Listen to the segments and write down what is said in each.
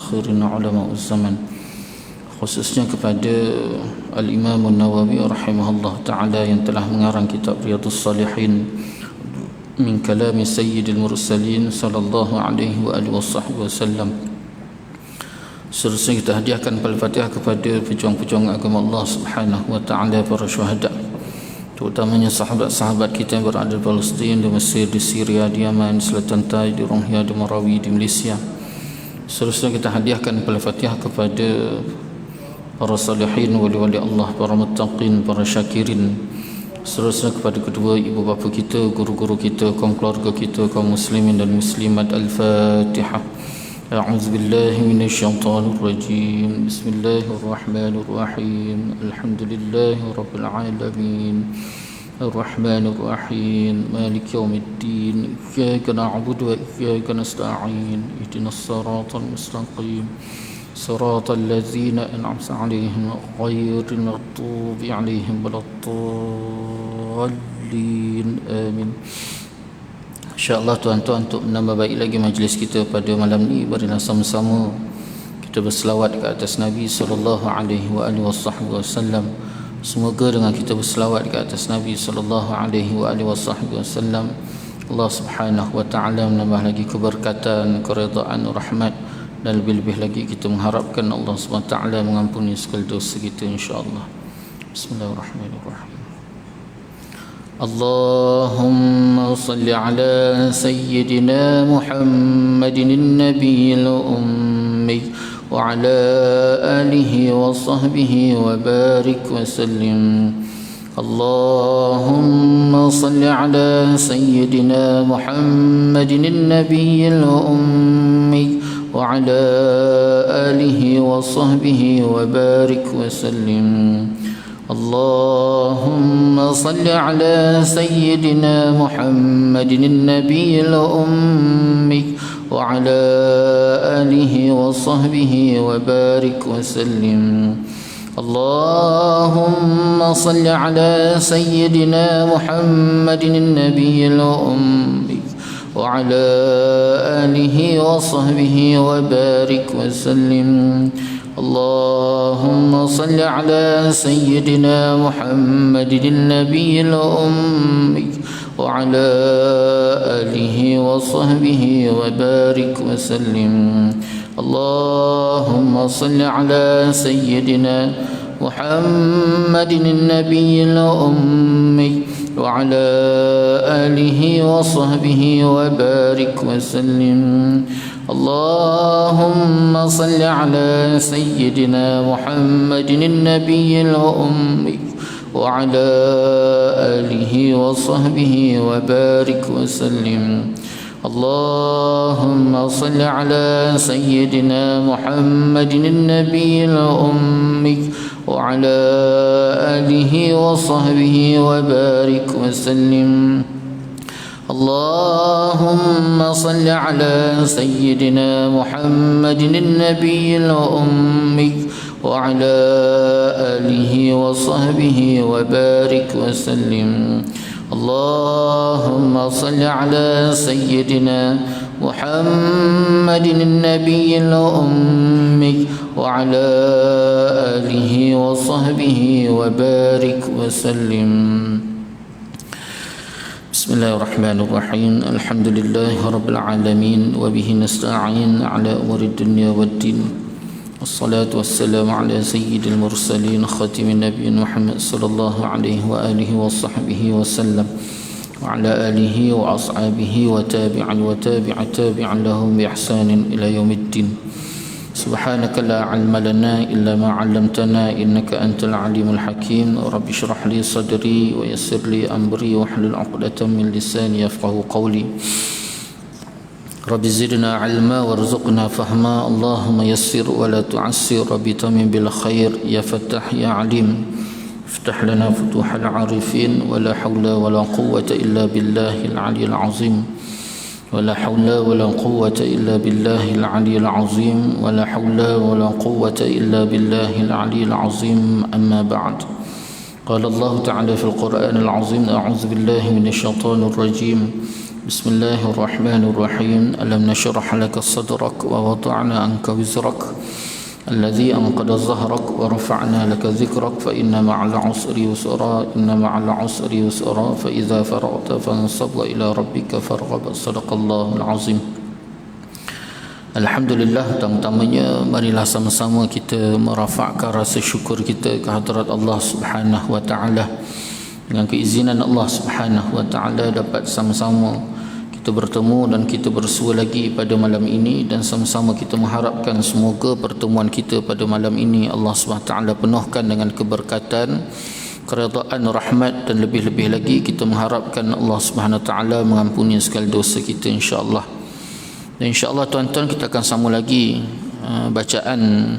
akhirin ulama zaman, khususnya kepada Al-Imam An-Nawawi rahimahullah ta'ala yang telah mengarang kitab Riyadhus Salihin min kalami Sayyidil Mursalin sallallahu alaihi wa alihi wasallam. Seterusnya kita hadiahkan Al-Fatihah kepada pejuang-pejuang agama Allah Subhanahu wa ta'ala, para syuhada, terutamanya sahabat-sahabat kita yang berada di Palestin, di Mesir, di Syria, di Yaman, di Selatan Thai, di Rohingya, di Marawi, di Malaysia. Seterusnya kita hadiahkan Al-Fatihah kepada para salihin, wali-wali Allah, para muttaqin, para syakirin. Seterusnya kepada kedua ibu bapa kita, guru-guru kita, kaum keluarga kita, kaum muslimin dan muslimat. Al-Fatihah. A'udzu billahi minasyaitonir rajim. Bismillahirrahmanirrahim. Alhamdulillahi rabbil alamin. Ar-Rahmanir Rahim. Maliki yaumiddin. Iyyaka na'budu wa iyyaka nasta'in. Ihdinas siratal mustaqim. صراط الذين أنعمت عليهم غير المغضوب عليهم ولا الضالين آمين. InsyaAllah tuan-tuan, untuk menambah baik lagi majlis kita pada malam ni, marilah sama-sama kita berselawat ke atas Nabi sallallahu alaihi wa alihi wasallam. Semoga dengan kita berselawat ke atas Nabi sallallahu alaihi wa alihi wasallam, Allah Subhanahu wa taala menambah lagi keberkatan, keridaan, rahmat, dan lebih-lebih lagi kita mengharapkan Allah SWT mengampuni segala dosa kita, insyaAllah. Bismillahirrahmanirrahim. Allahumma salli ala Sayyidina Muhammadin an-Nabiyil Ummi wa ala alihi wa sahbihi wa barik wa sallim. Allahumma salli ala Sayyidina Muhammadin an-Nabiyil Ummi وعلى آله وصحبه وبارك وسلم. اللهم صل على سيدنا محمد النبي الأمي وعلى آله وصحبه وبارك وسلم. اللهم صل على سيدنا محمد النبي الأمي وعلى آله وصحبه وبارك وسلم. اللهم صل على سيدنا محمد النبي الأمي وعلى آله وصحبه وبارك وسلم. اللهم صل على سيدنا محمد النبي الأمي وعلى آله وصحبه وبارك وسلم. اللهم صل على سيدنا محمد النبي الأمي وعلى آله وصحبه وبارك وسلم. اللهم صل على سيدنا محمد النبي الأمي وعلى آله وصحبه وبارك وسلم. اللهم صل على سيدنا محمد النبي الأمي وعلى آله وصحبه وبارك وسلم. اللهم صل على سيدنا محمد النبي الأمي وعلى آله وصحبه وبارك وسلم. بسم الله الرحمن الرحيم. الحمد لله رب العالمين، وبه نستعين على أمور الدنيا والدين، والصلاة والسلام على سيد المرسلين خاتم النبي محمد صلى الله عليه وآله وصحبه وسلم، وعلى آله وأصحابه وتابع لهم بإحسان إلى يوم الدين. سبحانك لا علم لنا إلا ما علمتنا إنك أنت العليم الحكيم. رب اشرح لي صدري ويسر لي أمري واحلل عقدة من لساني يفقه قولي. رب زدنا علما وارزقنا فهما. اللهم يسر ولا تعسر. رب تمم بالخير يا فتاح يا عليم. افتح لنا فتوح العارفين. ولا حول ولا قوة إلا بالله العلي العظيم. ولا حول ولا قوة إلا بالله العلي العظيم. ولا حول ولا قوة إلا بالله العلي العظيم. أما بعد، قال الله تعالى في القرآن العظيم: أعوذ بالله من الشيطان الرجيم. Bismillahirrahmanirrahim. Alam nashrah laka sadrak wa wada'na anka wizrak alladhi anqadha dhahrak wa rafa'na laka dhikrak fa inna ma'al usri yusra inna ma'al usri yusra fa idza faragta fansab wa ila rabbika farghab. Sadaqallahul azim. Alhamdulillah, pertama-tamanya marilah sama-sama kita merafakkan rasa syukur kita ke hadirat Allah Subhanahu wa taala. Dengan keizinan Allah Subhanahu wa taala dapat sama-sama kita bertemu dan kita bersua lagi pada malam ini, dan sama-sama kita mengharapkan semoga pertemuan kita pada malam ini Allah Subhanahu wa taala penuhkan dengan keberkatan, keredaan, rahmat, dan lebih-lebih lagi kita mengharapkan Allah Subhanahu wa taala mengampuni segala dosa kita insya-Allah. Dan insya-Allah tuan-tuan kita akan sambung lagi bacaan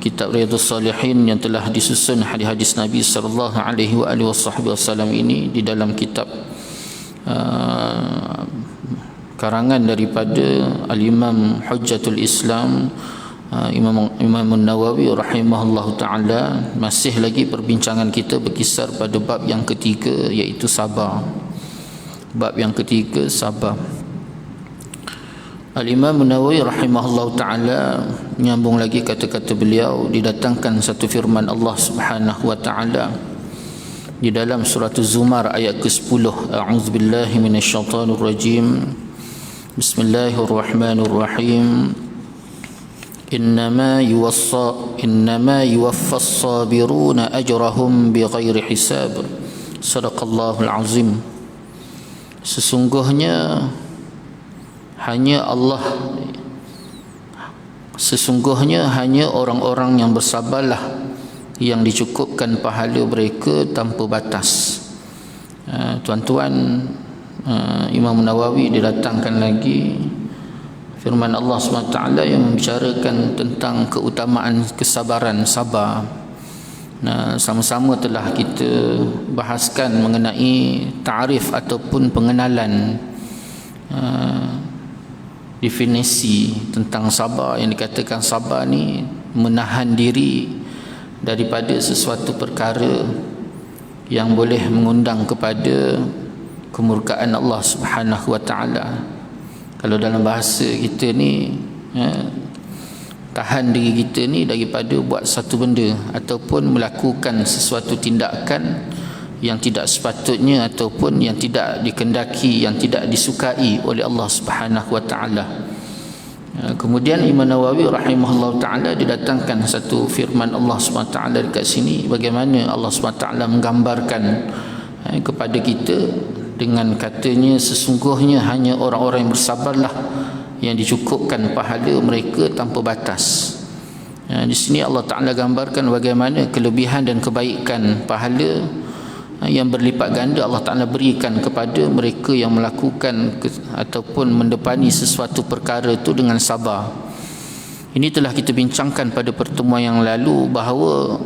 kitab Riyadhus Salihin yang telah disusun hadis-hadis Nabi sallallahu alaihi wasallam ini di dalam kitab karangan daripada Al-Imam Hujjatul Islam Imam Nawawi rahimahullahu taala. Masih lagi perbincangan kita berkisar pada bab yang ketiga, iaitu sabar. Bab yang ketiga, sabar. Al-Imam Nawawi rahimahullahu taala menyambung lagi kata-kata beliau, didatangkan satu firman Allah Subhanahu wa taala di dalam surah Az-Zumar ayat ke-10. A'udzubillahi minasyaitonir rajim. Bismillahirrahmanirrahim. Innama yuwaffas sabiruna ajrahum bighairi hisab. Sadaqallahul azim. Sesungguhnya hanya orang-orang yang bersabarlah yang dicukupkan pahala mereka tanpa batas. Tuan-tuan, Imam Nawawi didatangkan lagi firman Allah SWT yang membicarakan tentang keutamaan kesabaran, sabar. Sama-sama telah kita bahaskan mengenai ta'rif ataupun pengenalan definisi tentang sabar. Yang dikatakan sabar ni menahan diri daripada sesuatu perkara yang boleh mengundang kepada kemurkaan Allah Subhanahu wa taala. Kalau dalam bahasa kita ni, tahan diri kita ni daripada buat satu benda ataupun melakukan sesuatu tindakan yang tidak sepatutnya ataupun yang tidak dikendaki, yang tidak disukai oleh Allah Subhanahu wa taala. Kemudian Imam Nawawi rahimahullah taala didatangkan satu firman Allah Subhanahu wa taala dekat sini, bagaimana Allah Subhanahu wa taala menggambarkan kepada kita dengan katanya sesungguhnya hanya orang-orang yang bersabarlah yang dicukupkan pahala mereka tanpa batas. Di sini Allah Taala gambarkan bagaimana kelebihan dan kebaikan pahala yang berlipat ganda Allah Ta'ala berikan kepada mereka yang melakukan ataupun mendepani sesuatu perkara itu dengan sabar. Ini telah kita bincangkan pada pertemuan yang lalu bahawa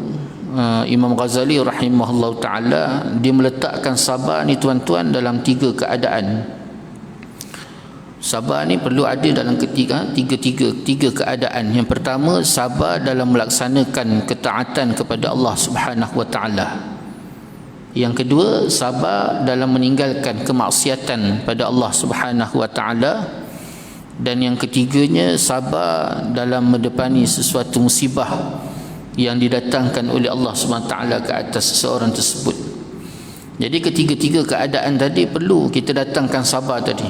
Imam Ghazali rahimahullah ta'ala dia meletakkan sabar ni tuan-tuan dalam tiga keadaan. Sabar ni perlu ada dalam tiga keadaan. Yang pertama, sabar dalam melaksanakan ketaatan kepada Allah Subhanahu wa taala. Yang kedua, sabar dalam meninggalkan kemaksiatan pada Allah Subhanahu wa taala. Dan yang ketiganya, sabar dalam mendepani sesuatu musibah yang didatangkan oleh Allah Subhanahu wa taala ke atas seseorang tersebut. Jadi ketiga-tiga keadaan tadi perlu kita datangkan sabar tadi.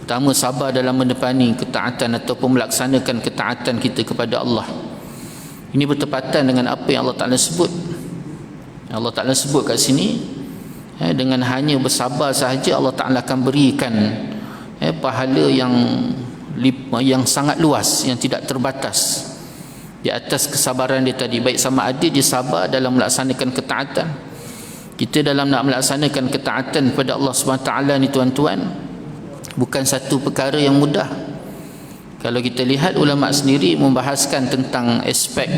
Pertama, sabar dalam mendepani ketaatan ataupun melaksanakan ketaatan kita kepada Allah. Ini bertepatan dengan apa yang Allah Ta'ala sebut. Allah Ta'ala sebut kat sini, dengan hanya bersabar sahaja Allah Ta'ala akan berikan pahala yang sangat luas, yang tidak terbatas di atas kesabaran dia tadi. Baik sama ada dia sabar dalam melaksanakan ketaatan. Kita dalam nak melaksanakan ketaatan kepada Allah SWT ni tuan-tuan, bukan satu perkara yang mudah. Kalau kita lihat, ulama sendiri membahaskan tentang aspek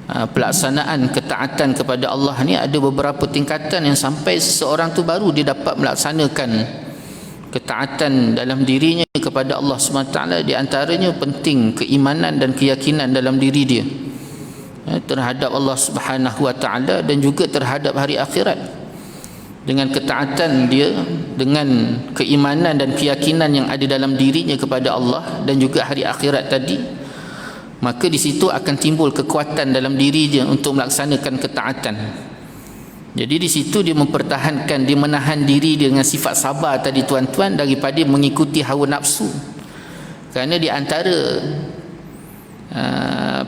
pelaksanaan ketaatan kepada Allah ni, ada beberapa tingkatan yang sampai seseorang tu baru dia dapat melaksanakan ketaatan dalam dirinya kepada Allah SWT. Di antaranya penting keimanan dan keyakinan dalam diri dia terhadap Allah Subhanahu wa taala dan juga terhadap hari akhirat. dengan ketaatan dia, dengan keimanan dan keyakinan yang ada dalam dirinya kepada Allah dan juga hari akhirat tadi, maka di situ akan timbul kekuatan dalam diri dia untuk melaksanakan ketaatan. Jadi di situ dia mempertahankan, dia menahan diri dia dengan sifat sabar tadi tuan-tuan, daripada mengikuti hawa nafsu. Kerana di antara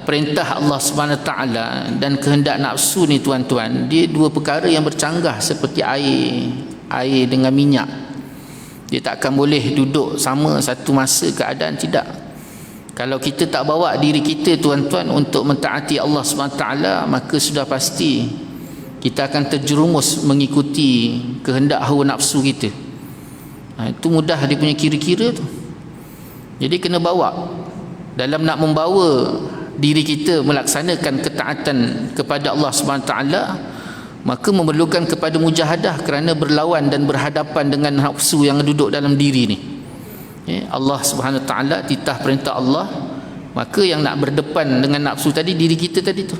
perintah Allah Subhanahu taala dan kehendak nafsu ni tuan-tuan, dia dua perkara yang bercanggah seperti air dengan minyak. Dia takkan boleh duduk sama satu masa keadaan, tidak. Kalau kita tak bawa diri kita tuan-tuan untuk mentaati Allah Subhanahu taala, maka sudah pasti kita akan terjerumus mengikuti kehendak hawa nafsu kita. Itu mudah dia punya kira-kira tu. Jadi kena bawa, dalam nak membawa diri kita melaksanakan ketaatan kepada Allah Subhanahu taala, maka memerlukan kepada mujahadah, kerana berlawan dan berhadapan dengan nafsu yang duduk dalam diri ni. Allah Subhanahu taala, titah perintah Allah, maka yang nak berdepan dengan nafsu tadi, diri kita tadi tu.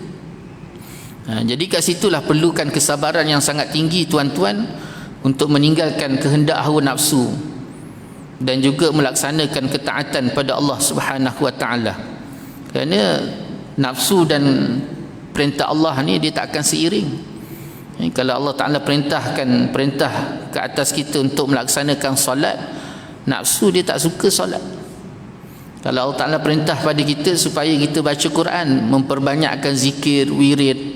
Jadi kat situlah perlukan kesabaran yang sangat tinggi tuan-tuan untuk meninggalkan kehendak hawa nafsu dan juga melaksanakan ketaatan pada Allah Subhanahu wa taala. Kerana nafsu dan perintah Allah ni dia tak akan seiring. Kalau Allah Taala perintah ke atas kita untuk melaksanakan solat, nafsu dia tak suka solat. Kalau Allah Taala perintah pada kita supaya kita baca Quran, memperbanyakkan zikir, wirid,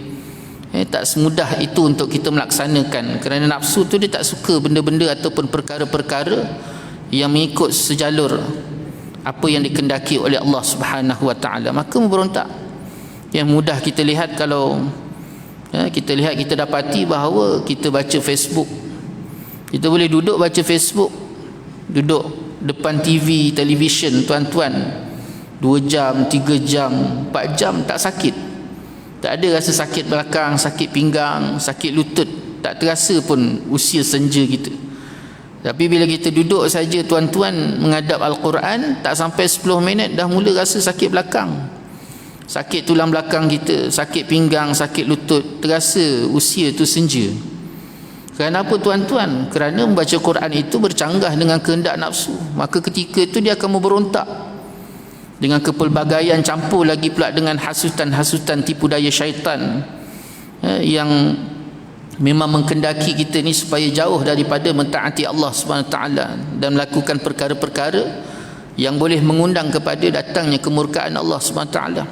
tak semudah itu untuk kita melaksanakan, kerana nafsu tu dia tak suka benda-benda ataupun perkara-perkara yang mengikut sejalur apa yang dikendaki oleh Allah Subhanahu wa taala, maka memberontak. Yang mudah kita lihat, kalau kita dapati bahawa kita baca Facebook, kita boleh duduk baca Facebook, duduk depan TV, televisyen tuan-tuan 2 jam, 3 jam, 4 jam, tak sakit. Tak ada rasa sakit belakang, sakit pinggang, sakit lutut, tak terasa pun usia senja kita. Tapi bila kita duduk saja tuan-tuan menghadap Al-Quran, tak sampai 10 minit dah mula rasa sakit belakang, sakit tulang belakang kita, sakit pinggang, sakit lutut, terasa usia tu senja. Kerana apa tuan-tuan? Kerana membaca Quran itu bercanggah dengan kehendak nafsu. Maka ketika itu dia akan memberontak dengan kepelbagaian, campur lagi pula dengan hasutan-hasutan tipu daya syaitan yang memang mengkendaki kita ni supaya jauh daripada mentaati Allah Subhanahu taala dan melakukan perkara-perkara yang boleh mengundang kepada datangnya kemurkaan Allah Subhanahu taala.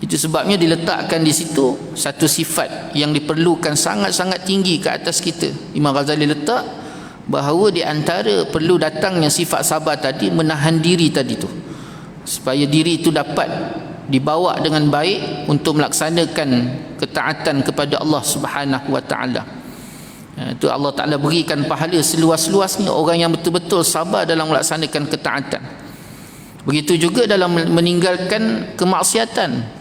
Itu sebabnya diletakkan di situ satu sifat yang diperlukan sangat-sangat tinggi ke atas kita. Imam Ghazali letak bahawa di antara perlu datangnya sifat sabar tadi, menahan diri tadi tu, supaya diri itu dapat dibawa dengan baik untuk melaksanakan ketaatan kepada Allah Subhanahu wa taala. Itu Allah Taala berikan pahala seluas-luasnya orang yang betul-betul sabar dalam melaksanakan ketaatan. Begitu juga dalam meninggalkan kemaksiatan.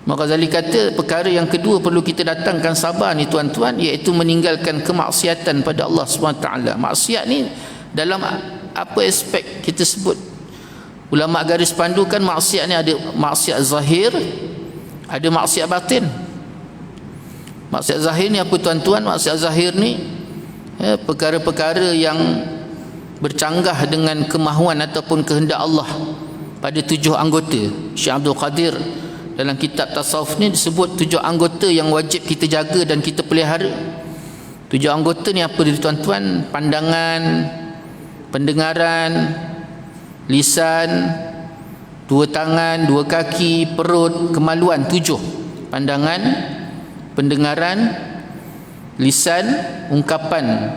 Maka Ghazali kata perkara yang kedua perlu kita datangkan sabar ni tuan-tuan, iaitu meninggalkan kemaksiatan pada Allah Subhanahu wa taala. Maksiat ni dalam apa aspek kita sebut? Ulama garis pandukan maksiat ni ada maksiat zahir, ada maksiat batin. Maksiat zahir ni apa tuan-tuan? Maksiat zahir ni perkara-perkara yang bercanggah dengan kemahuan ataupun kehendak Allah pada 7 anggota. Syekh Abdul Qadir dalam kitab tasawuf ni disebut 7 anggota yang wajib kita jaga dan kita pelihara. 7 anggota ni apa dia tuan-tuan? Pandangan, pendengaran, lisan, 2 tangan, 2 kaki, perut, kemaluan. 7: pandangan, pendengaran, lisan, ungkapan,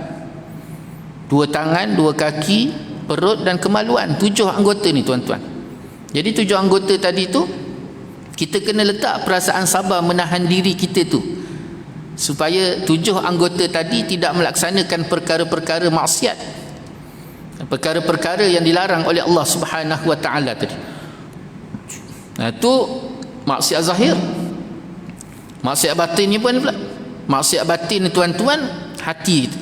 2 tangan, 2 kaki, perut dan kemaluan. 7 anggota ni tuan-tuan. Jadi 7 anggota tadi tu kita kena letak perasaan sabar menahan diri kita tu, supaya 7 anggota tadi tidak melaksanakan perkara-perkara maksiat, perkara-perkara yang dilarang oleh Allah Subhanahu wa taala tadi. Itu maksiat zahir. Maksiat batin ni pun pula. Maksiat batin ni tuan-tuan, hati kita.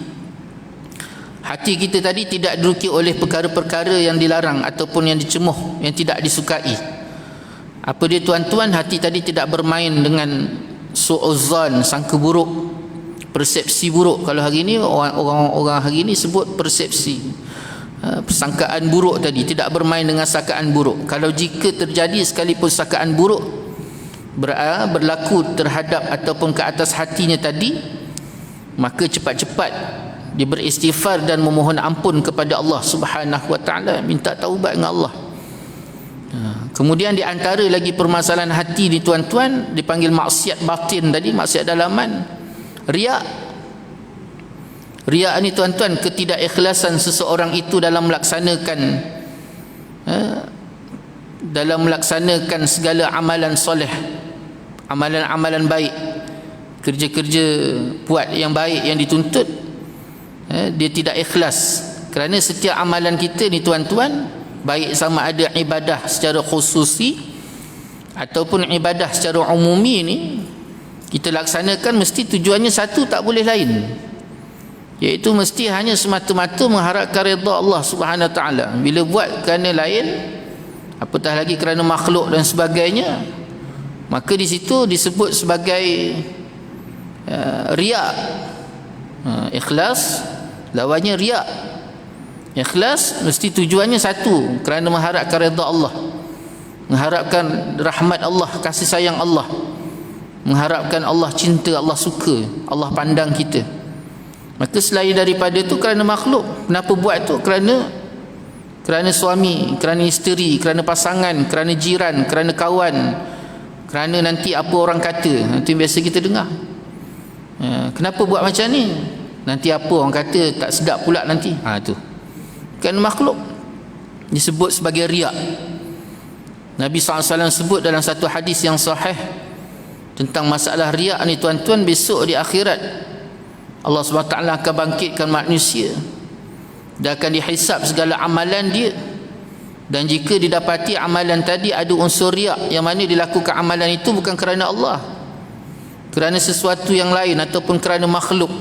Hati kita tadi tidak diduduki oleh perkara-perkara yang dilarang ataupun yang dicemuh, yang tidak disukai. Apa dia tuan-tuan? Hati tadi tidak bermain dengan su'uzzan, sangka buruk, persepsi buruk. Kalau hari ini orang hari ini sebut persepsi, persangkaan buruk tadi, tidak bermain dengan sangkaan buruk. Kalau jika terjadi sekalipun sangkaan buruk berlaku terhadap ataupun ke atas hatinya tadi, maka cepat-cepat dia beristighfar dan memohon ampun kepada Allah Subhanahu wa taala, minta taubat dengan Allah. Kemudian di antara lagi permasalahan hati ni tuan-tuan, dipanggil maksiat batin tadi, maksiat dalaman, riak. Riak ni tuan-tuan, ketidakikhlasan seseorang itu dalam melaksanakan segala amalan soleh, amalan-amalan baik, kerja-kerja buat yang baik yang dituntut, dia tidak ikhlas. Kerana setiap amalan kita ni tuan-tuan, baik sama ada ibadah secara khususi ataupun ibadah secara umumi ni, kita laksanakan mesti tujuannya satu, tak boleh lain, iaitu mesti hanya semata-mata mengharapkan redha Allah Subhanahu Wa Taala. Bila buat kerana lain, apatah lagi kerana makhluk dan sebagainya, maka di situ disebut sebagai riak. Ikhlas lawannya riak. Ikhlas mesti tujuannya satu, kerana mengharapkan redha Allah, mengharapkan rahmat Allah, kasih sayang Allah, mengharapkan Allah cinta, Allah suka, Allah pandang kita. Maka selain daripada itu kerana makhluk, kenapa buat tu? Kerana suami, kerana isteri, kerana pasangan, kerana jiran, kerana kawan, kerana nanti apa orang kata. Itu yang biasa kita dengar. Kenapa buat macam ni? Nanti apa orang kata, tak sedap pula nanti. Tu kerana makhluk, disebut sebagai riak. Nabi SAW sebut dalam satu hadis yang sahih tentang masalah riak ni tuan-tuan, besok di akhirat Allah SWT akan bangkitkan manusia, dia akan dihisap segala amalan dia, dan jika didapati amalan tadi ada unsur riak, yang mana dilakukan amalan itu bukan kerana Allah, kerana sesuatu yang lain ataupun kerana makhluk,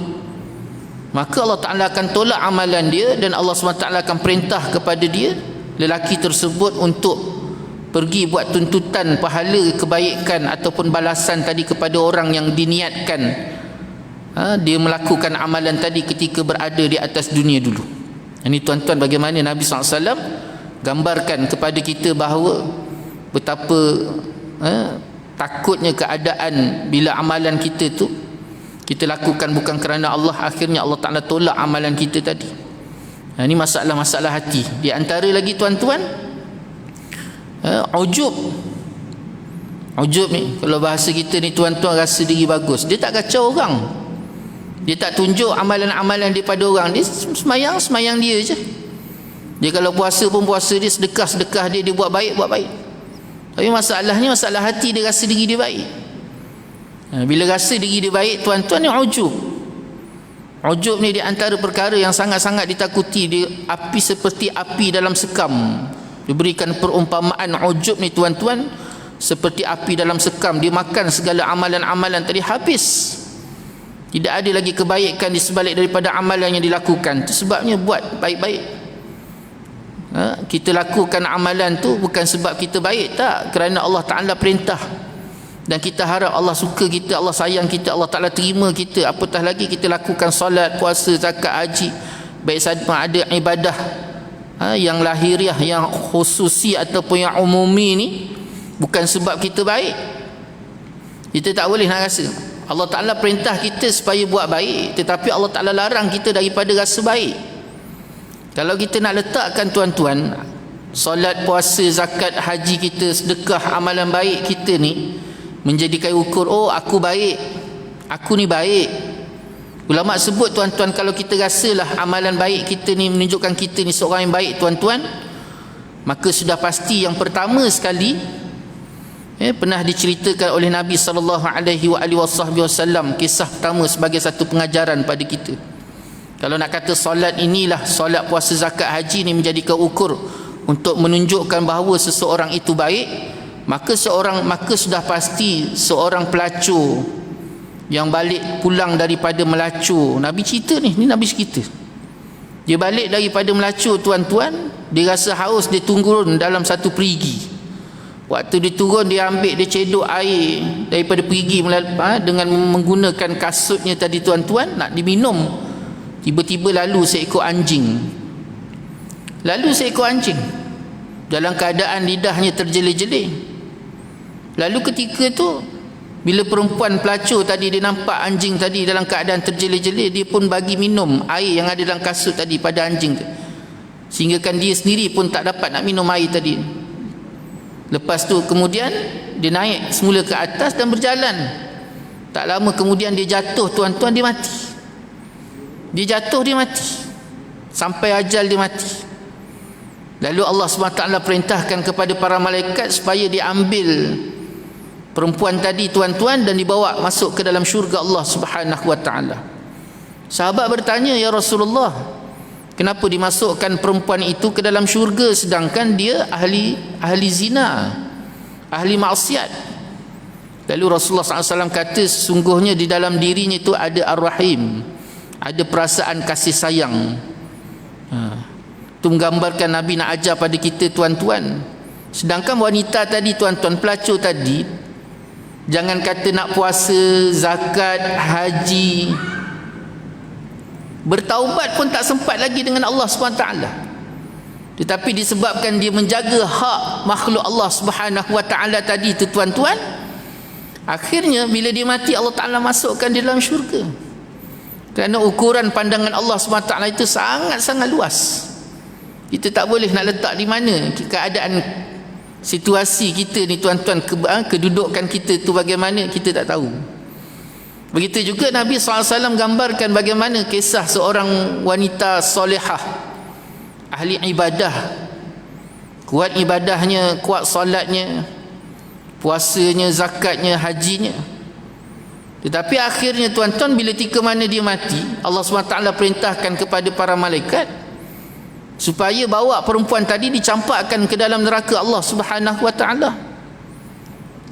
maka Allah Ta'ala akan tolak amalan dia, dan Allah SWT akan perintah kepada dia, lelaki tersebut, untuk pergi buat tuntutan pahala kebaikan ataupun balasan tadi kepada orang yang diniatkan dia melakukan amalan tadi ketika berada di atas dunia dulu. Ini tuan-tuan, bagaimana Nabi SAW gambarkan kepada kita bahawa betapa takutnya keadaan bila amalan kita tu kita lakukan bukan kerana Allah, akhirnya Allah Ta'ala tolak amalan kita tadi. Ini masalah-masalah hati. Di antara lagi tuan-tuan, ujub. Ujub ni, kalau bahasa kita ni tuan-tuan, rasa diri bagus. Dia tak kacau orang, dia tak tunjuk amalan-amalan daripada orang. Dia semayang dia je. Dia kalau puasa pun puasa dia, sedekah dia buat baik. Tapi masalahnya masalah hati, dia rasa diri dia baik. Bila rasa diri dia baik tuan-tuan, ni ujub. Ujub ni di antara perkara yang sangat-sangat ditakuti. Dia api seperti api dalam sekam. Diberikan perumpamaan ujub ni tuan-tuan seperti api dalam sekam. Dia makan segala amalan-amalan tadi habis. Tidak ada lagi kebaikan di sebalik daripada amalan yang dilakukan. Itu sebabnya buat baik-baik. Kita lakukan amalan tu bukan sebab kita baik, tak, kerana Allah Ta'ala perintah, dan kita harap Allah suka kita, Allah sayang kita, Allah Ta'ala terima kita. Apatah lagi kita lakukan solat, puasa, zakat, haji, baik sama ada ibadah yang lahiriah, yang khususi ataupun yang umumi ni, bukan sebab kita baik. Kita tak boleh nak rasa. Allah Ta'ala perintah kita supaya buat baik, tetapi Allah Ta'ala larang kita daripada rasa baik. Kalau kita nak letakkan tuan-tuan, solat, puasa, zakat, haji kita, sedekah, amalan baik kita ni menjadikan ukur, oh aku baik, aku ni baik. Ulama sebut tuan-tuan, kalau kita rasalah amalan baik kita ni menunjukkan kita ni seorang yang baik tuan-tuan, maka sudah pasti yang pertama sekali pernah diceritakan oleh Nabi SAW, kisah pertama sebagai satu pengajaran pada kita. Kalau nak kata solat inilah, solat, puasa, zakat, haji ni menjadikan ukur untuk menunjukkan bahawa seseorang itu baik, maka sudah pasti seorang pelacur yang balik pulang daripada melacur. Nabi cerita ni Nabi cerita. Dia balik daripada melacur tuan-tuan, dia rasa haus, dia turun dalam satu perigi. Waktu dia turun, dia ambil, dia cedok air daripada perigi dengan menggunakan kasutnya tadi tuan-tuan, nak diminum. Tiba-tiba lalu seekor anjing dalam keadaan lidahnya terjelir-jelir. Lalu ketika tu, bila perempuan pelacur tadi dia nampak anjing tadi dalam keadaan terjelir-jelir, dia pun bagi minum air yang ada dalam kasut tadi pada anjing tu, sehingga kan dia sendiri pun tak dapat nak minum air tadi. Lepas tu kemudian dia naik semula ke atas dan berjalan. Tak lama kemudian dia jatuh tuan-tuan, dia mati. Dia jatuh, dia mati, sampai ajal dia mati. Lalu Allah SWT perintahkan kepada para malaikat supaya diambil perempuan tadi tuan-tuan dan dibawa masuk ke dalam syurga Allah Subhanahu wa taala. Sahabat bertanya, ya Rasulullah, kenapa dimasukkan perempuan itu ke dalam syurga sedangkan dia ahli zina, ahli maksiat? Lalu Rasulullah SAW kata, sesungguhnya di dalam dirinya itu ada ar-rahim, ada perasaan kasih sayang. Itu menggambarkan Nabi nak ajar pada kita tuan-tuan. Sedangkan wanita tadi tuan-tuan, pelacur tadi, jangan kata nak puasa, zakat, haji, bertaubat pun tak sempat lagi dengan Allah SWT. Tetapi disebabkan dia menjaga hak makhluk Allah Subhanahu wa taala tadi tu tuan-tuan, akhirnya bila dia mati Allah Taala masukkan di dalam syurga. Kerana ukuran pandangan Allah SWT itu sangat-sangat luas. Kita tak boleh nak letak di mana keadaan situasi kita ni tuan-tuan, kedudukan kita tu bagaimana, kita tak tahu. Begitu juga Nabi SAW gambarkan bagaimana kisah seorang wanita solehah, ahli ibadah, kuat ibadahnya, kuat solatnya, puasanya, zakatnya, hajinya. Tetapi akhirnya tuan-tuan, bila tika mana dia mati, Allah SWT perintahkan kepada para malaikat supaya bawa perempuan tadi dicampakkan ke dalam neraka Allah Subhanahu wa taala.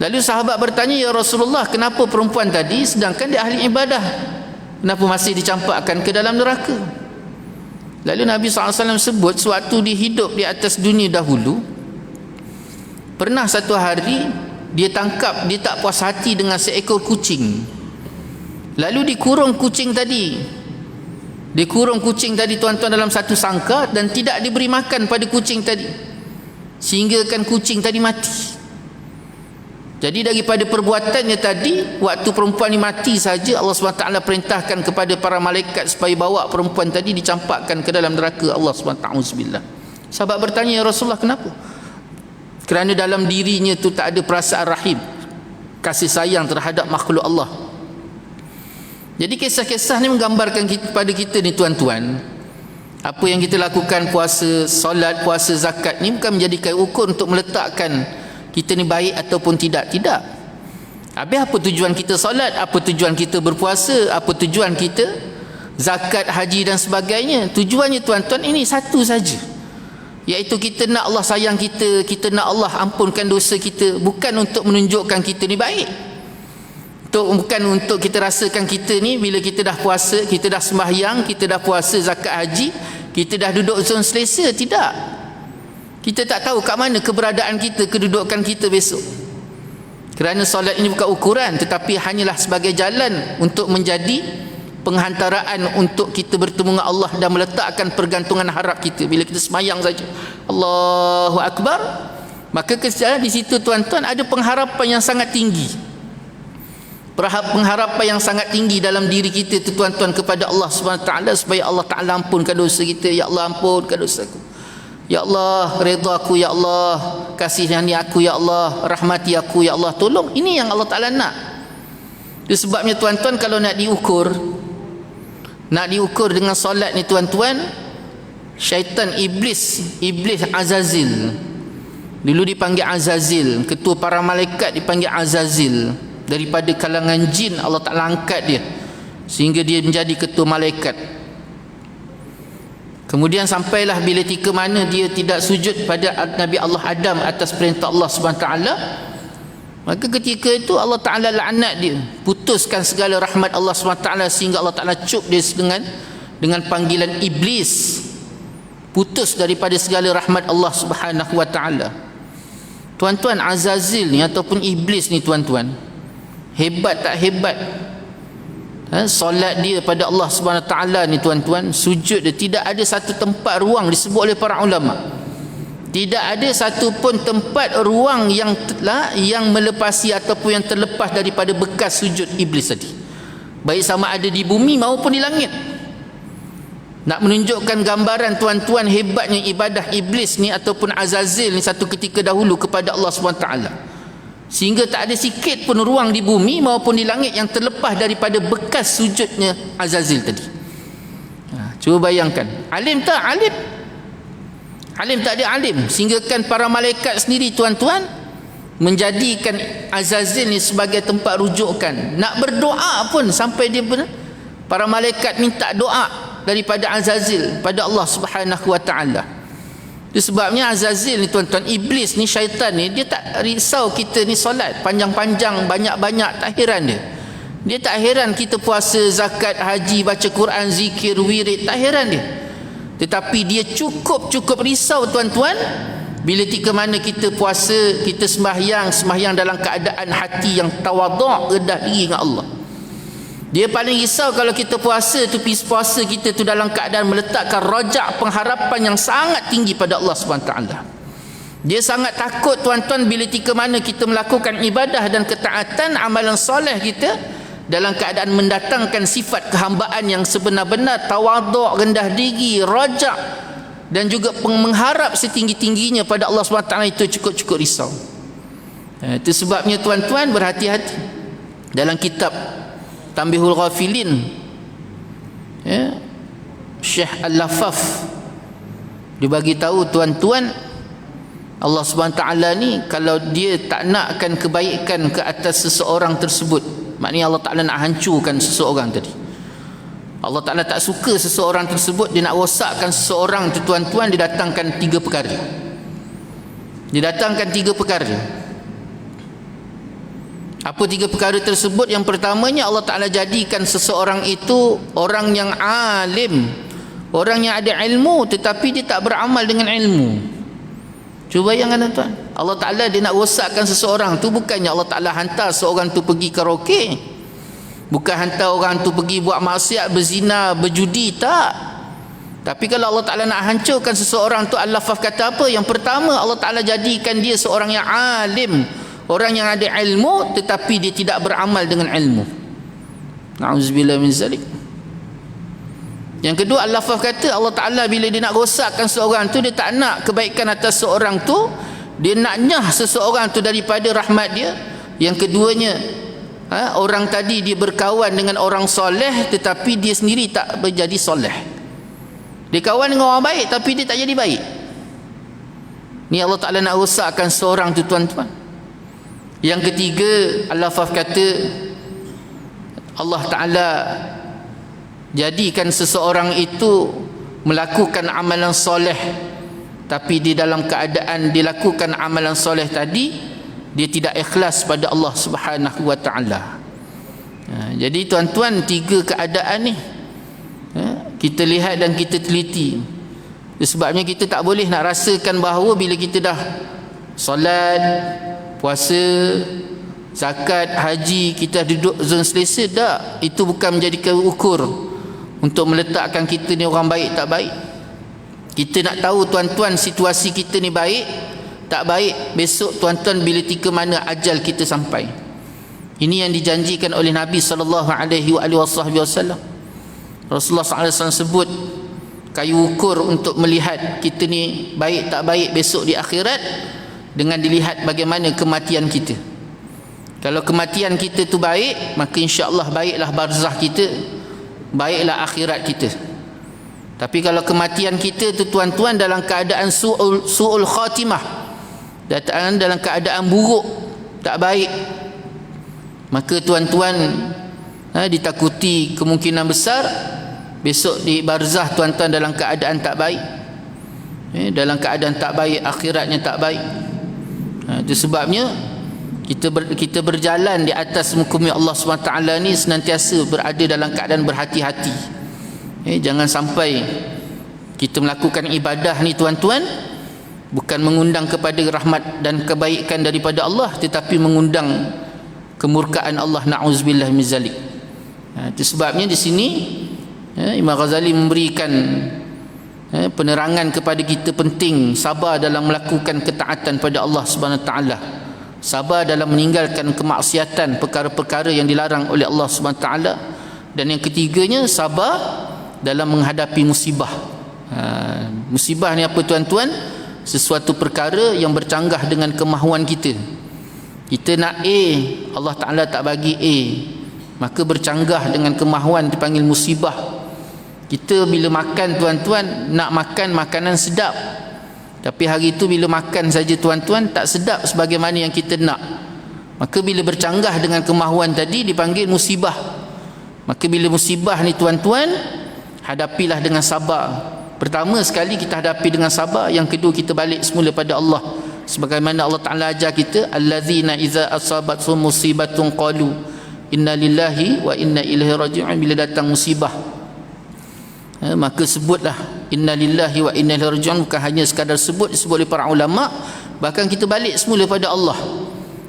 Lalu sahabat bertanya, ya Rasulullah, kenapa perempuan tadi sedangkan dia ahli ibadah, kenapa masih dicampakkan ke dalam neraka? Lalu Nabi SAW sebut, sewaktu dia hidup di atas dunia dahulu, pernah satu hari dia tangkap, dia tak puas hati dengan seekor kucing. Lalu dikurung kucing tadi. Dikurung kucing tadi tuan-tuan dalam satu sangkar dan tidak diberi makan pada kucing tadi, sehingga kan kucing tadi mati. Jadi daripada perbuatannya tadi, waktu perempuan ini mati saja, Allah SWT perintahkan kepada para malaikat supaya bawa perempuan tadi dicampakkan ke dalam neraka Allah SWT. Sahabat bertanya, ya Rasulullah, kenapa? Kerana dalam dirinya tu tak ada perasaan rahim, kasih sayang terhadap makhluk Allah. Jadi kisah-kisah ni menggambarkan kepada kita ni tuan-tuan, apa yang kita lakukan, puasa, solat, puasa, zakat ni bukan menjadikan ukur untuk meletakkan kita ni baik ataupun tidak. Tidak. Habis apa tujuan kita solat, apa tujuan kita berpuasa, apa tujuan kita zakat, haji dan sebagainya? Tujuannya tuan-tuan ini satu saja, iaitu kita nak Allah sayang kita, kita nak Allah ampunkan dosa kita, bukan untuk menunjukkan kita ni baik, bukan untuk kita rasakan kita ni bila kita dah puasa, kita dah sembahyang, kita dah puasa, zakat, haji, kita dah duduk zon selesa. Tidak. Kita tak tahu kat mana keberadaan kita, kedudukan kita besok. Kerana solat ini bukan ukuran, tetapi hanyalah sebagai jalan untuk menjadi penghantaraan untuk kita bertemu dengan Allah dan meletakkan pergantungan harap kita. Bila kita sembahyang saja, Allahu Akbar, maka di situ tuan-tuan ada pengharapan yang sangat tinggi. Pengharapan yang sangat tinggi dalam diri kita tu tuan-tuan kepada Allah SWT, supaya Allah Ta'ala ampunkan dosa kita. Ya Allah, ampunkan dosaku. Ya Allah, redha aku. Ya Allah, kasihani aku. Ya Allah, rahmati aku. Ya Allah, tolong. Ini yang Allah Ta'ala nak. Itu sebabnya tuan-tuan, kalau nak diukur dengan solat ni tuan-tuan, syaitan, iblis Azazil, dulu dipanggil Azazil, ketua para malaikat dipanggil Azazil. Daripada kalangan jin Allah Ta'ala angkat dia sehingga dia menjadi ketua malaikat. Kemudian sampailah bila tika mana dia tidak sujud pada Nabi Allah Adam atas perintah Allah SWT, maka ketika itu Allah Ta'ala laknat dia, putuskan segala rahmat Allah SWT, sehingga Allah Ta'ala cub dia dengan panggilan iblis, putus daripada segala rahmat Allah Subhanahu wa taala. Tuan-tuan, Azazil ni ataupun iblis ni tuan-tuan, hebat tak hebat? Solat dia pada Allah Subhanahu Wa Taala ni tuan-tuan, sujud dia, tidak ada satu tempat ruang disebut oleh para ulama. Tidak ada satu pun tempat ruang yang melepasi ataupun yang terlepas daripada bekas sujud iblis tadi. Baik sama ada di bumi maupun di langit. Nak menunjukkan gambaran tuan-tuan hebatnya ibadah iblis ni ataupun Azazil ni satu ketika dahulu kepada Allah Subhanahu Wa Taala. Sehingga tak ada sikit pun ruang di bumi maupun di langit yang terlepas daripada bekas sujudnya Azazil tadi. Cuba bayangkan, alim tak? Alim tak ada alim, sehingga kan para malaikat sendiri tuan-tuan menjadikan Azazil ni sebagai tempat rujukan. Nak berdoa pun sampai dia para malaikat minta doa daripada Azazil pada Allah Subhanahu Wa Taala. Itu sebabnya Azazil ni tuan-tuan, iblis ni, syaitan ni, dia tak risau kita ni solat panjang-panjang, banyak-banyak, tak heran dia. Dia tak heran kita puasa, zakat, haji, baca Quran, zikir, wirid, tak heran dia. Tetapi dia cukup risau tuan-tuan bila ketika mana kita puasa, kita sembahyang dalam keadaan hati yang tawaduk, rendah diri dengan Allah. Dia paling risau kalau kita puasa kita tu dalam keadaan meletakkan rajak pengharapan yang sangat tinggi pada Allah SWT. Dia sangat takut tuan-tuan bila ketika mana kita melakukan ibadah dan ketaatan, amalan soleh kita dalam keadaan mendatangkan sifat kehambaan yang sebenar-benar, tawaduk, rendah diri, rajak, dan juga mengharap setinggi-tingginya pada Allah SWT, itu cukup risau. Itu sebabnya tuan-tuan berhati-hati. Dalam kitab Tanbihul Ghafilin, Syekh Al-Lafaf dia bagi tahu tuan-tuan, Allah SWT ni kalau dia tak nakkan kebaikan ke atas seseorang tersebut, maknanya Allah Ta'ala nak hancurkan seseorang tadi. Allah Ta'ala tak suka seseorang tersebut, dia nak rosakkan seseorang tu tuan-tuan, dia datangkan 3 perkara. Apa 3 perkara tersebut? Yang pertamanya, Allah Ta'ala jadikan seseorang itu orang yang alim, orang yang ada ilmu, tetapi dia tak beramal dengan ilmu. Cuba bayangkan tuan-tuan, Allah Ta'ala dia nak rosakkan seseorang tu, bukannya Allah Ta'ala hantar seorang tu pergi karaoke, bukan hantar orang tu pergi buat maksiat, berzina, berjudi, tak. Tapi kalau Allah Ta'ala nak hancurkan seseorang tu, Al-Lafaf kata apa? Yang pertama, Allah Ta'ala jadikan dia seorang yang alim, orang yang ada ilmu, tetapi dia tidak beramal dengan ilmu. Na'udzubillah min zalik. Yang kedua, Al-Lafaf kata Allah Ta'ala bila dia nak rosakkan seorang tu, dia tak nak kebaikan atas seorang tu, dia nak nyah seseorang tu daripada rahmat dia. Yang keduanya, orang tadi dia berkawan dengan orang soleh, tetapi dia sendiri tak menjadi soleh. Dia kawan dengan orang baik, tapi dia tak jadi baik. Ni Allah Ta'ala nak rosakkan seorang tu tuan-tuan. Yang ketiga, Al-Lafaf kata Allah Ta'ala jadikan seseorang itu melakukan amalan soleh, tapi di dalam keadaan dilakukan amalan soleh tadi, dia tidak ikhlas pada Allah Subhanahu Wa Taala. Jadi tuan-tuan, 3 keadaan ni kita lihat dan kita teliti. Sebabnya kita tak boleh nak rasakan bahawa bila kita dah solat, puasa, zakat, haji, kita duduk zon selesa, tak. Itu bukan menjadikan ukur untuk meletakkan kita ni orang baik tak baik. Kita nak tahu tuan-tuan, situasi kita ni baik tak baik besok tuan-tuan bila ketika mana ajal kita sampai. Ini yang dijanjikan oleh Nabi SAW. Rasulullah SAW sebut kayu ukur untuk melihat kita ni baik tak baik besok di akhirat dengan dilihat bagaimana kematian kita. Kalau kematian kita tu baik, maka insya-Allah baiklah barzah kita, baiklah akhirat kita. Tapi kalau kematian kita tu tuan-tuan dalam keadaan su'ul khatimah, dalam keadaan buruk, tak baik, maka tuan-tuan ditakuti kemungkinan besar besok di barzah tuan-tuan dalam keadaan tak baik. Dalam keadaan tak baik, akhiratnya tak baik. Itu sebabnya kita berjalan di atas muka bumi Allah SWT ni senantiasa berada dalam keadaan berhati-hati. Jangan sampai kita melakukan ibadah ni tuan-tuan bukan mengundang kepada rahmat dan kebaikan daripada Allah, tetapi mengundang kemurkaan Allah, na'udzubillah min zalik. Itu sebabnya di sini Imam Ghazali memberikan penerangan kepada kita penting sabar dalam melakukan ketaatan pada Allah Subhanahu Wa Taala, sabar dalam meninggalkan kemaksiatan, perkara-perkara yang dilarang oleh Allah Subhanahu Wa Taala, dan yang ketiganya sabar dalam menghadapi musibah. Musibah ni apa tuan-tuan? Sesuatu perkara yang bercanggah dengan kemahuan kita. Kita nak A, Allah Ta'ala tak bagi A, maka bercanggah dengan kemahuan, dipanggil musibah. Kita bila makan tuan-tuan, nak makan makanan sedap, tapi hari itu bila makan saja tuan-tuan tak sedap sebagaimana yang kita nak, maka bila bercanggah dengan kemahuan tadi dipanggil musibah. Maka bila musibah ni tuan-tuan, hadapilah dengan sabar. Pertama sekali kita hadapi dengan sabar, yang kedua kita balik semula pada Allah. Sebagaimana Allah Ta'ala ajar kita, allazina iza asabathum musibatun qalu inna lillahi wa inna ilaihi raji'un. Bila datang musibah, maka sebutlah inna lillahi wa inna ilaihi raji'un. Bukan hanya sekadar disebut oleh para ulama, bahkan kita balik semula pada Allah.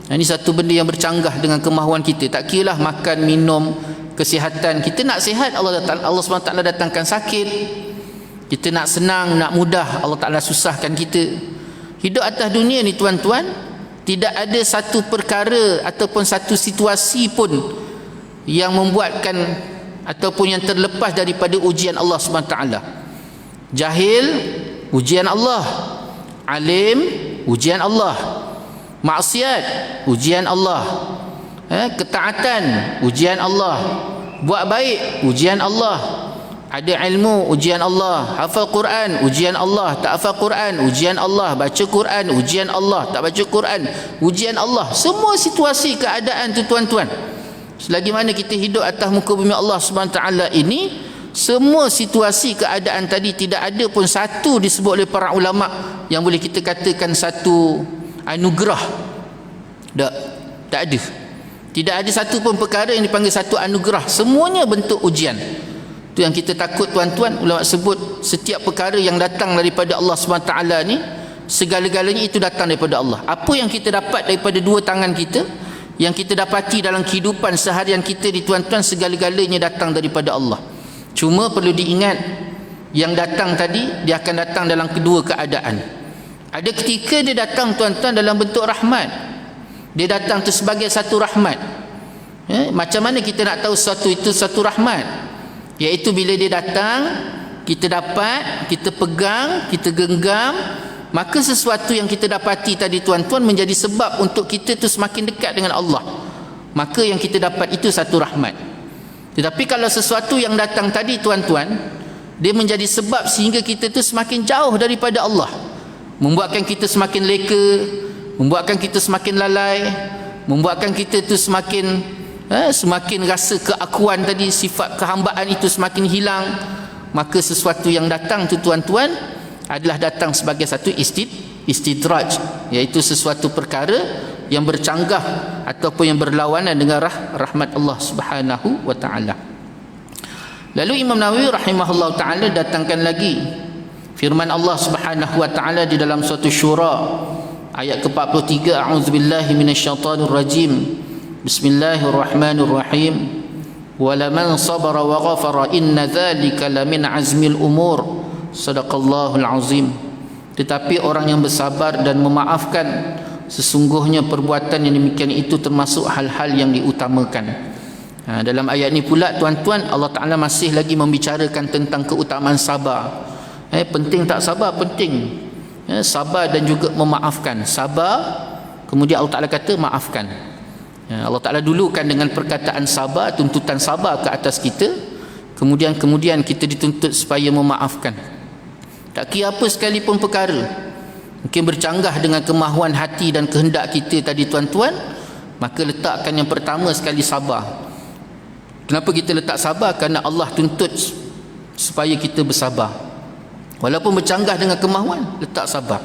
Ini satu benda yang bercanggah dengan kemahuan kita. Tak kiralah makan, minum, kesihatan. Kita nak sihat, Allah SWT datangkan sakit. Kita nak senang, nak mudah, Allah Ta'ala susahkan kita. Hidup atas dunia ni tuan-tuan, tidak ada satu perkara ataupun satu situasi pun yang membuatkan ataupun yang terlepas daripada ujian Allah SWT. Jahil, ujian Allah. Alim, ujian Allah. Maksiat, ujian Allah. Ketaatan, ujian Allah. Buat baik, ujian Allah. Ada ilmu, ujian Allah. Hafal Quran, ujian Allah. Tak hafal Quran, ujian Allah. Baca Quran, ujian Allah. Tak baca Quran, ujian Allah. Semua situasi keadaan tu tuan-tuan, selagi mana kita hidup atas muka bumi Allah SWT ini, semua situasi keadaan tadi tidak ada pun satu disebut oleh para ulama yang boleh kita katakan satu anugerah. Tak ada. Tidak ada satu pun perkara yang dipanggil satu anugerah. Semuanya bentuk ujian. Itu yang kita takut tuan-tuan. Ulama sebut setiap perkara yang datang daripada Allah SWT ni, segala-galanya itu datang daripada Allah. Apa yang kita dapat daripada dua tangan kita, yang kita dapati dalam kehidupan seharian kita di tuan-tuan, segala-galanya datang daripada Allah. Cuma perlu diingat, yang datang tadi dia akan datang dalam kedua keadaan. Ada ketika dia datang tuan-tuan dalam bentuk rahmat. Dia datang tu sebagai satu rahmat. Macam mana kita nak tahu sesuatu itu satu rahmat? Iaitu bila dia datang, kita dapat, kita pegang, kita genggam, maka sesuatu yang kita dapati tadi tuan-tuan menjadi sebab untuk kita tu semakin dekat dengan Allah. Maka yang kita dapat itu satu rahmat. Tetapi kalau sesuatu yang datang tadi tuan-tuan, dia menjadi sebab sehingga kita tu semakin jauh daripada Allah, membuatkan kita semakin leka, membuatkan kita semakin lalai, membuatkan kita tu semakin rasa keakuan tadi, sifat kehambaan itu semakin hilang. Maka sesuatu yang datang tu tuan-tuan adalah datang sebagai satu istidraj, iaitu sesuatu perkara yang bercanggah ataupun yang berlawanan dengan rahmat Allah Subhanahu wa taala. Lalu Imam Nawawi rahimahullah taala datangkan lagi firman Allah Subhanahu wa taala di dalam surah Syura ayat ke-43, a'udzubillahi minasyaitonir rajim. Bismillahirrahmanirrahim. Walaman sabara wa ghafara inna dzalika lamin azmil umur. Sadaqallahul azim. Tetapi orang yang bersabar dan memaafkan, sesungguhnya perbuatan yang demikian itu termasuk hal-hal yang diutamakan. Dalam ayat ini pula tuan-tuan, Allah Ta'ala masih lagi membicarakan tentang keutamaan sabar. Penting tak sabar? Penting. Sabar dan juga memaafkan. Sabar, kemudian Allah Ta'ala kata maafkan. Allah Ta'ala dulukan dengan perkataan sabar, tuntutan sabar ke atas kita. Kemudian kita dituntut supaya memaafkan. Tak kira apa sekalipun perkara, mungkin bercanggah dengan kemahuan hati dan kehendak kita tadi tuan-tuan, maka letakkan yang pertama sekali sabar. Kenapa kita letak sabar? Kerana Allah tuntut supaya kita bersabar. Walaupun bercanggah dengan kemahuan, letak sabar.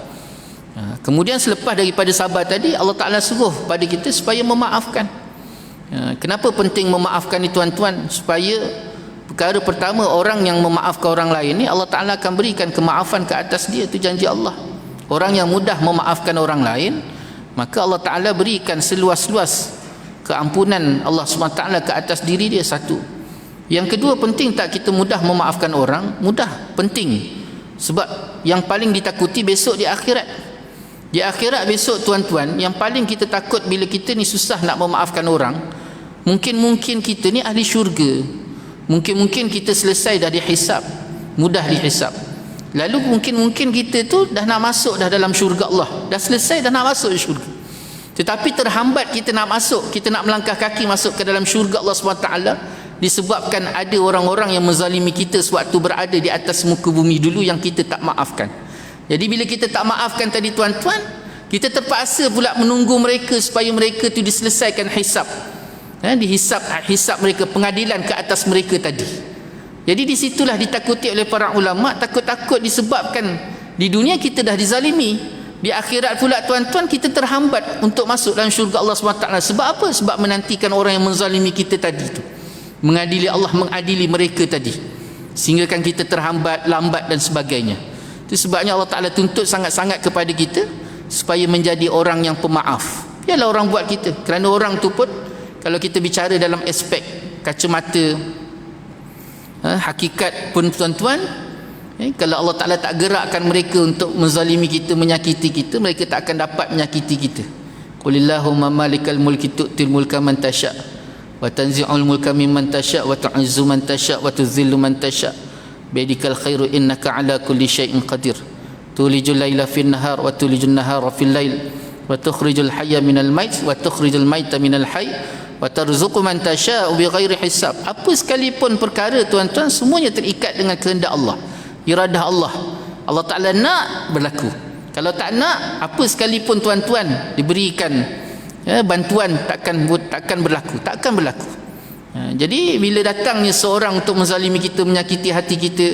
Kemudian selepas daripada sabar tadi, Allah Ta'ala suruh pada kita supaya memaafkan. Kenapa penting memaafkan ni tuan-tuan? Supaya perkara pertama, orang yang memaafkan orang lain ni, Allah Ta'ala akan berikan kemaafan ke atas dia. Itu janji Allah. orang yang mudah memaafkan orang lain, maka Allah Ta'ala berikan seluas-luas keampunan Allah SWT ke atas diri dia. Satu. Yang kedua, penting tak kita mudah memaafkan orang? Mudah, penting. Sebab yang paling ditakuti besok di akhirat. Di akhirat besok tuan-tuan, yang paling kita takut bila kita ni susah nak memaafkan orang, mungkin kita ni ahli syurga, mungkin kita selesai dah dihisap, mudah dihisap, lalu mungkin kita tu dah nak masuk dah dalam syurga Allah, dah selesai dah nak masuk syurga, tetapi terhambat kita nak masuk, kita nak melangkah kaki masuk ke dalam syurga Allah SWT, disebabkan ada orang-orang yang menzalimi kita sewaktu berada di atas muka bumi dulu yang kita tak maafkan. Jadi bila kita tak maafkan tadi tuan-tuan, kita terpaksa pula menunggu mereka supaya mereka tu diselesaikan hisap, hisap mereka, pengadilan ke atas mereka tadi. Jadi di situlah ditakuti oleh para ulama, takut-takut disebabkan di dunia kita dah dizalimi, di akhirat pula tuan-tuan kita terhambat untuk masuk dalam syurga Allah SWT. Sebab apa? Sebab menantikan orang yang menzalimi kita tadi tu, mengadili Allah, mengadili mereka tadi, sehingga kan kita terhambat, lambat dan sebagainya. Itu sebabnya Allah Ta'ala tuntut sangat-sangat kepada kita supaya menjadi orang yang pemaaf. Biarlah orang buat kita, kerana orang tu pun, kalau kita bicara dalam aspek kacamata hakikat pun tuan-tuan, kalau Allah Ta'ala tak gerakkan mereka untuk menzalimi kita, menyakiti kita, mereka tak akan dapat menyakiti kita. Qulillahumma malikal mulki tu'til mulka man tasha' wa tanzi'ul mulka mimman tasha' wa tu'izzu man tasha' wa tuzillu man tasha' biadikal khairu innaka ala kulli syai'in qadir tulijul laila fin nahar wa tulijul nahara fil lail wa tukhrijul hayya minal mait wa tukhrijul maita minal hayy wa tarzuqu man tasha'u bighairi hisab. Apa sekalipun perkara tuan-tuan, semuanya terikat dengan kehendak Allah, iradah Allah. Allah Ta'ala nak berlaku. Kalau tak nak, apa sekalipun tuan-tuan diberikan bantuan, takkan berlaku. Jadi bila datangnya seorang untuk menzalimi kita, menyakiti hati kita,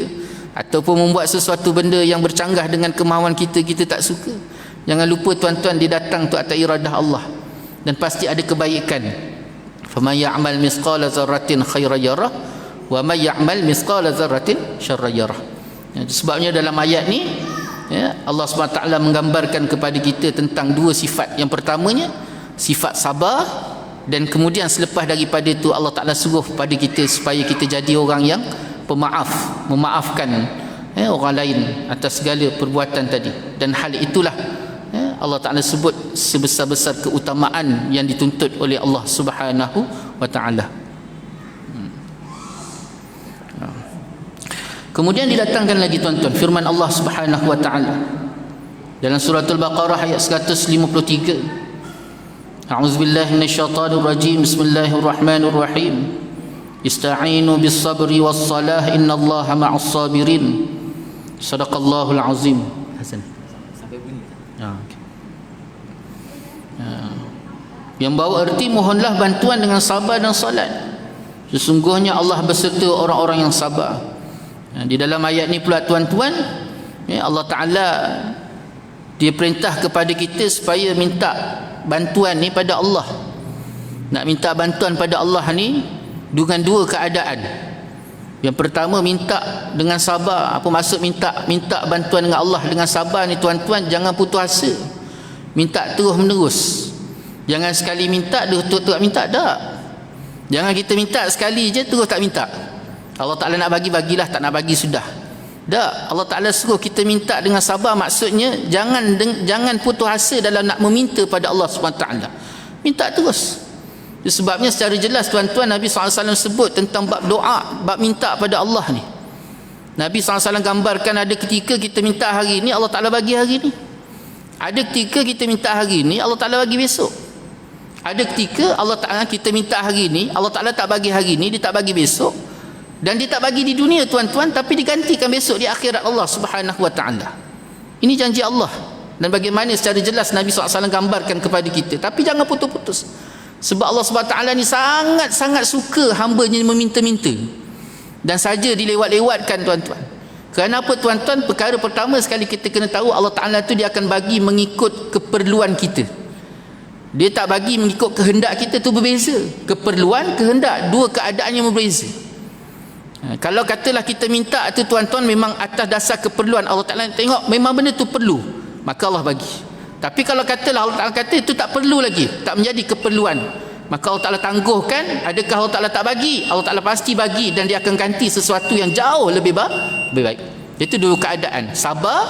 ataupun membuat sesuatu benda yang bercanggah dengan kemahuan kita, kita tak suka, jangan lupa tuan-tuan, dia datang tu atas iradah Allah, dan pasti ada kebaikan. faman ya'mal misqala dzarratin khairan yarah wa may ya'mal misqala dzarratin syarran yarah. Sebabnya dalam ayat ni Allah SWT menggambarkan kepada kita tentang dua sifat. Yang pertamanya sifat sabar, dan kemudian selepas daripada itu Allah Ta'ala suruh pada kita supaya kita jadi orang yang pemaaf, memaafkan orang lain atas segala perbuatan tadi. Dan hal itulah Allah Ta'ala sebut sebesar-besar keutamaan yang dituntut oleh Allah Subhanahu wa Ta'ala. Kemudian didatangkan lagi tuan-tuan firman Allah Subhanahu wa Ta'ala dalam surah Al-Baqarah ayat 153. A'udzubillahi minasyaitonir rajim. Bismillahirrahmanirrahim. Ista'inu bis-sabri was-salah innallaha ma'as sabirin. Shadaqallahul azim. Hasan. Sampai bunyi. Okay. Yang bawa erti mohonlah bantuan dengan sabar dan salat. Sesungguhnya Allah berserta orang-orang yang sabar. Di dalam ayat ni pula tuan-tuan, Allah Ta'ala dia perintah kepada kita supaya minta bantuan ni pada Allah. Nak minta bantuan pada Allah ni dengan dua keadaan. Yang pertama, minta dengan sabar. Apa maksud minta bantuan dengan Allah dengan sabar ni tuan-tuan? Jangan putus asa, minta terus menerus. Jangan sekali minta terus minta, tak. Jangan kita minta sekali je terus tak minta. Allah Ta'ala nak bagi, bagilah, tak nak bagi sudah. Tak, Allah Ta'ala suruh kita minta dengan sabar. Maksudnya jangan putus asa dalam nak meminta pada Allah SWT. Minta terus. Sebabnya secara jelas tuan-tuan, Nabi SAW sebut tentang bab doa, bab minta pada Allah ni. Nabi SAW gambarkan ada ketika kita minta hari ni, Allah Ta'ala bagi hari ni. Ada ketika kita minta hari ni, Allah Ta'ala bagi besok. Ada ketika Allah Ta'ala kita minta hari ni, Allah Ta'ala tak bagi hari ni, dia tak bagi besok. Dan dia tak bagi di dunia tuan-tuan, tapi digantikan besok di akhirat Allah Subhanahu wa Ta'ala. Ini janji Allah, dan bagaimana secara jelas Nabi SAW gambarkan kepada kita. Tapi jangan putus-putus, sebab Allah SWT ni sangat-sangat suka hamba-Nya meminta-minta, dan saja dilewat-lewatkan tuan-tuan. Kerana apa tuan-tuan? Perkara pertama sekali kita kena tahu, Allah Ta'ala tu dia akan bagi mengikut keperluan kita. Dia tak bagi mengikut kehendak kita, tu berbeza. Keperluan, kehendak, dua keadaan yang berbeza. Kalau katalah kita minta tu tuan-tuan memang atas dasar keperluan, Allah Ta'ala tengok memang benda tu perlu, maka Allah bagi. Tapi kalau katalah Allah Ta'ala kata itu tak perlu lagi, tak menjadi keperluan, maka Allah Ta'ala tangguhkan. Adakah Allah Ta'ala tak bagi? Allah Ta'ala pasti bagi, dan dia akan ganti sesuatu yang jauh lebih baik. Itu dua keadaan, sabar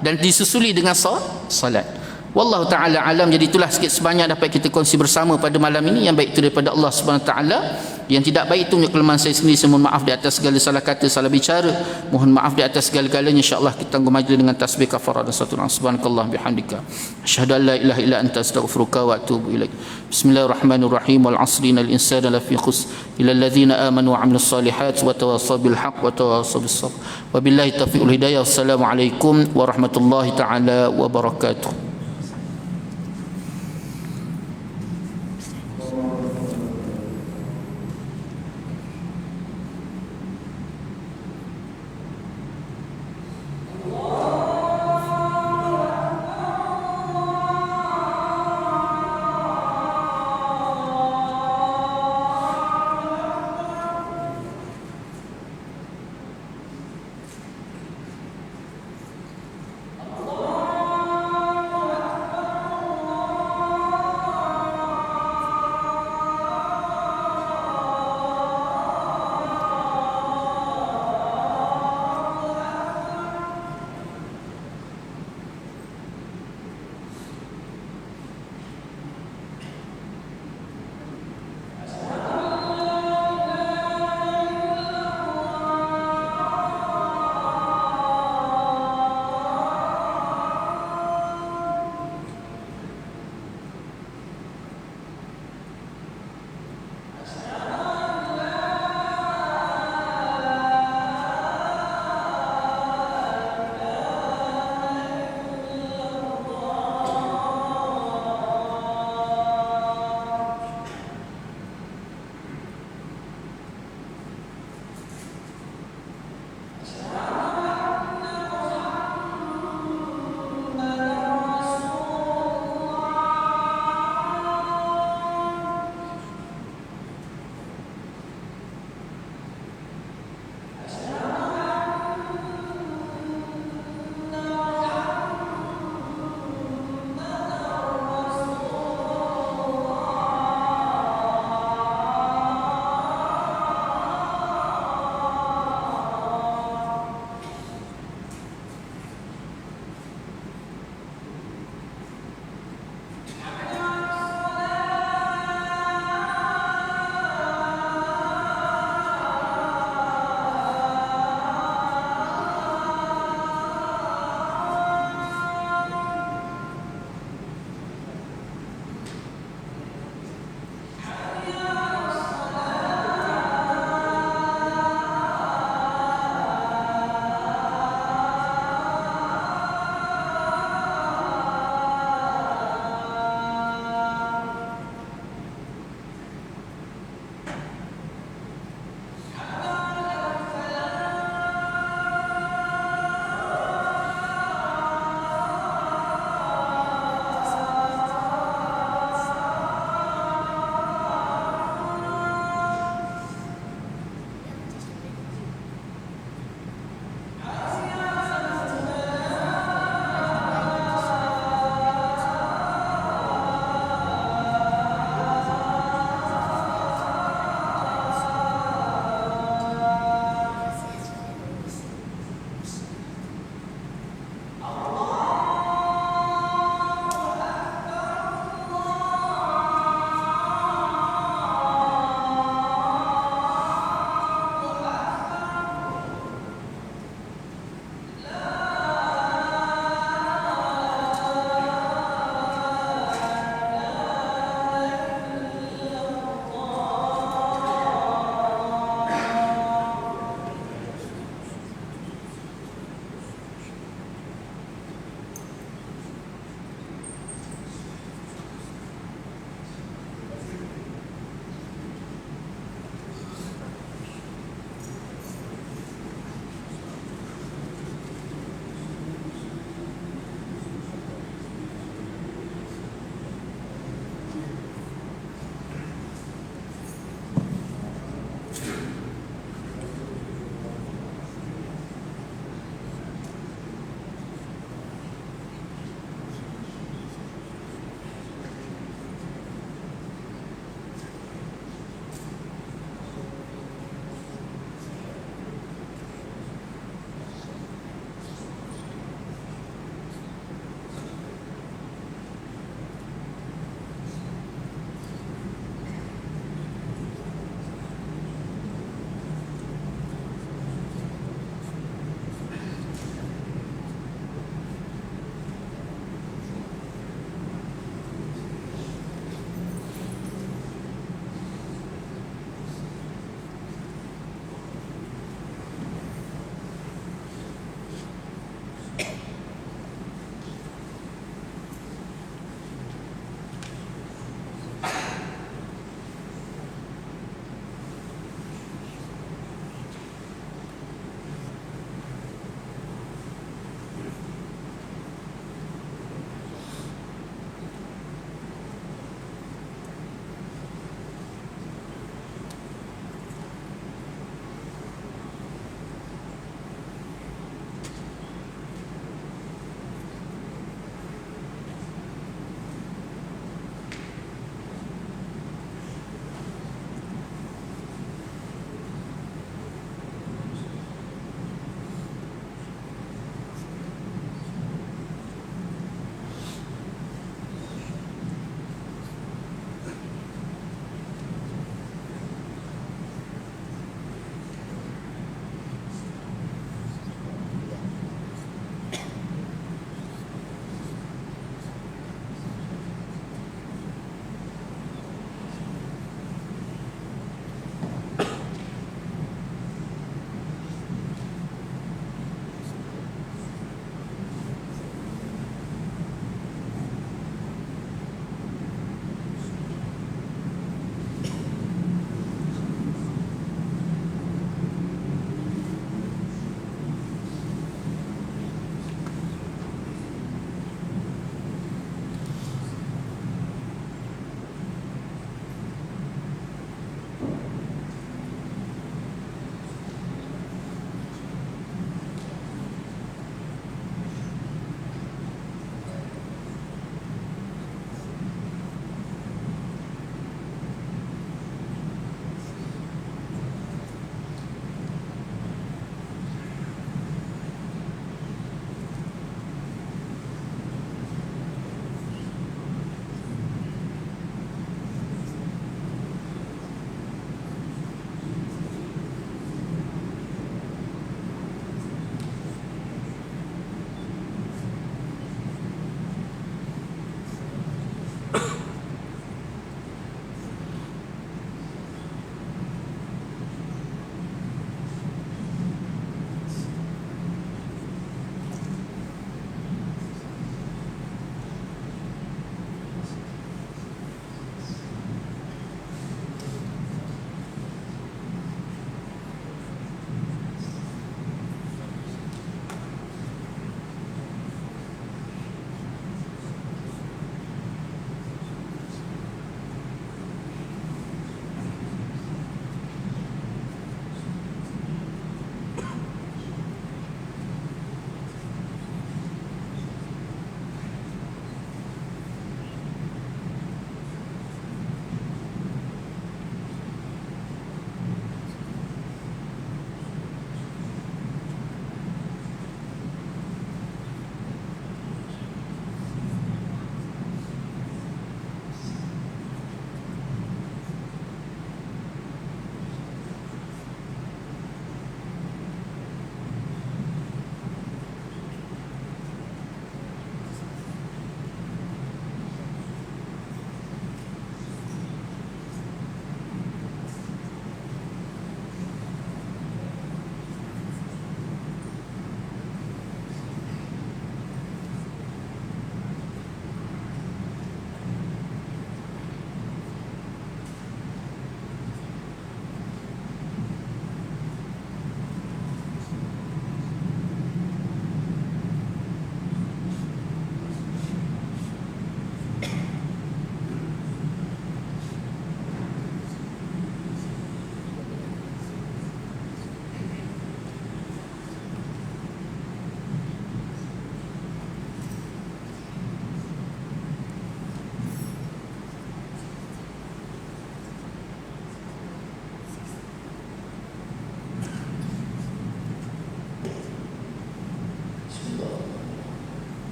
dan disusuli dengan salat. Wallahu ta'ala alam. Jadi itulah sikit sebanyak dapat kita kongsi bersama pada malam ini. Yang baik itu daripada Allah Subhanahu taala, yang tidak baik itu kelemahan saya sendiri. Saya mohon maaf di atas segala salah kata, salah bicara. Mohon maaf di atas segala-galanya. Insya-Allah kita tangguh majlis dengan tasbih kafarah dan satu subhanakallah bihamdika asyhadu an la ilaha illa anta astaghfiruka wa atubu ilaik. Bismillahirrahmanirrahim. Wal 'asri innal insana lafi khusr illa alladhina amanu wa 'amilus solihat wa tawassaw bil haqq wa tawassaw bis sabr. Wabillahi taufiq wal hidayah. Wassalamualaikum warahmatullahi taala wabarakatuh.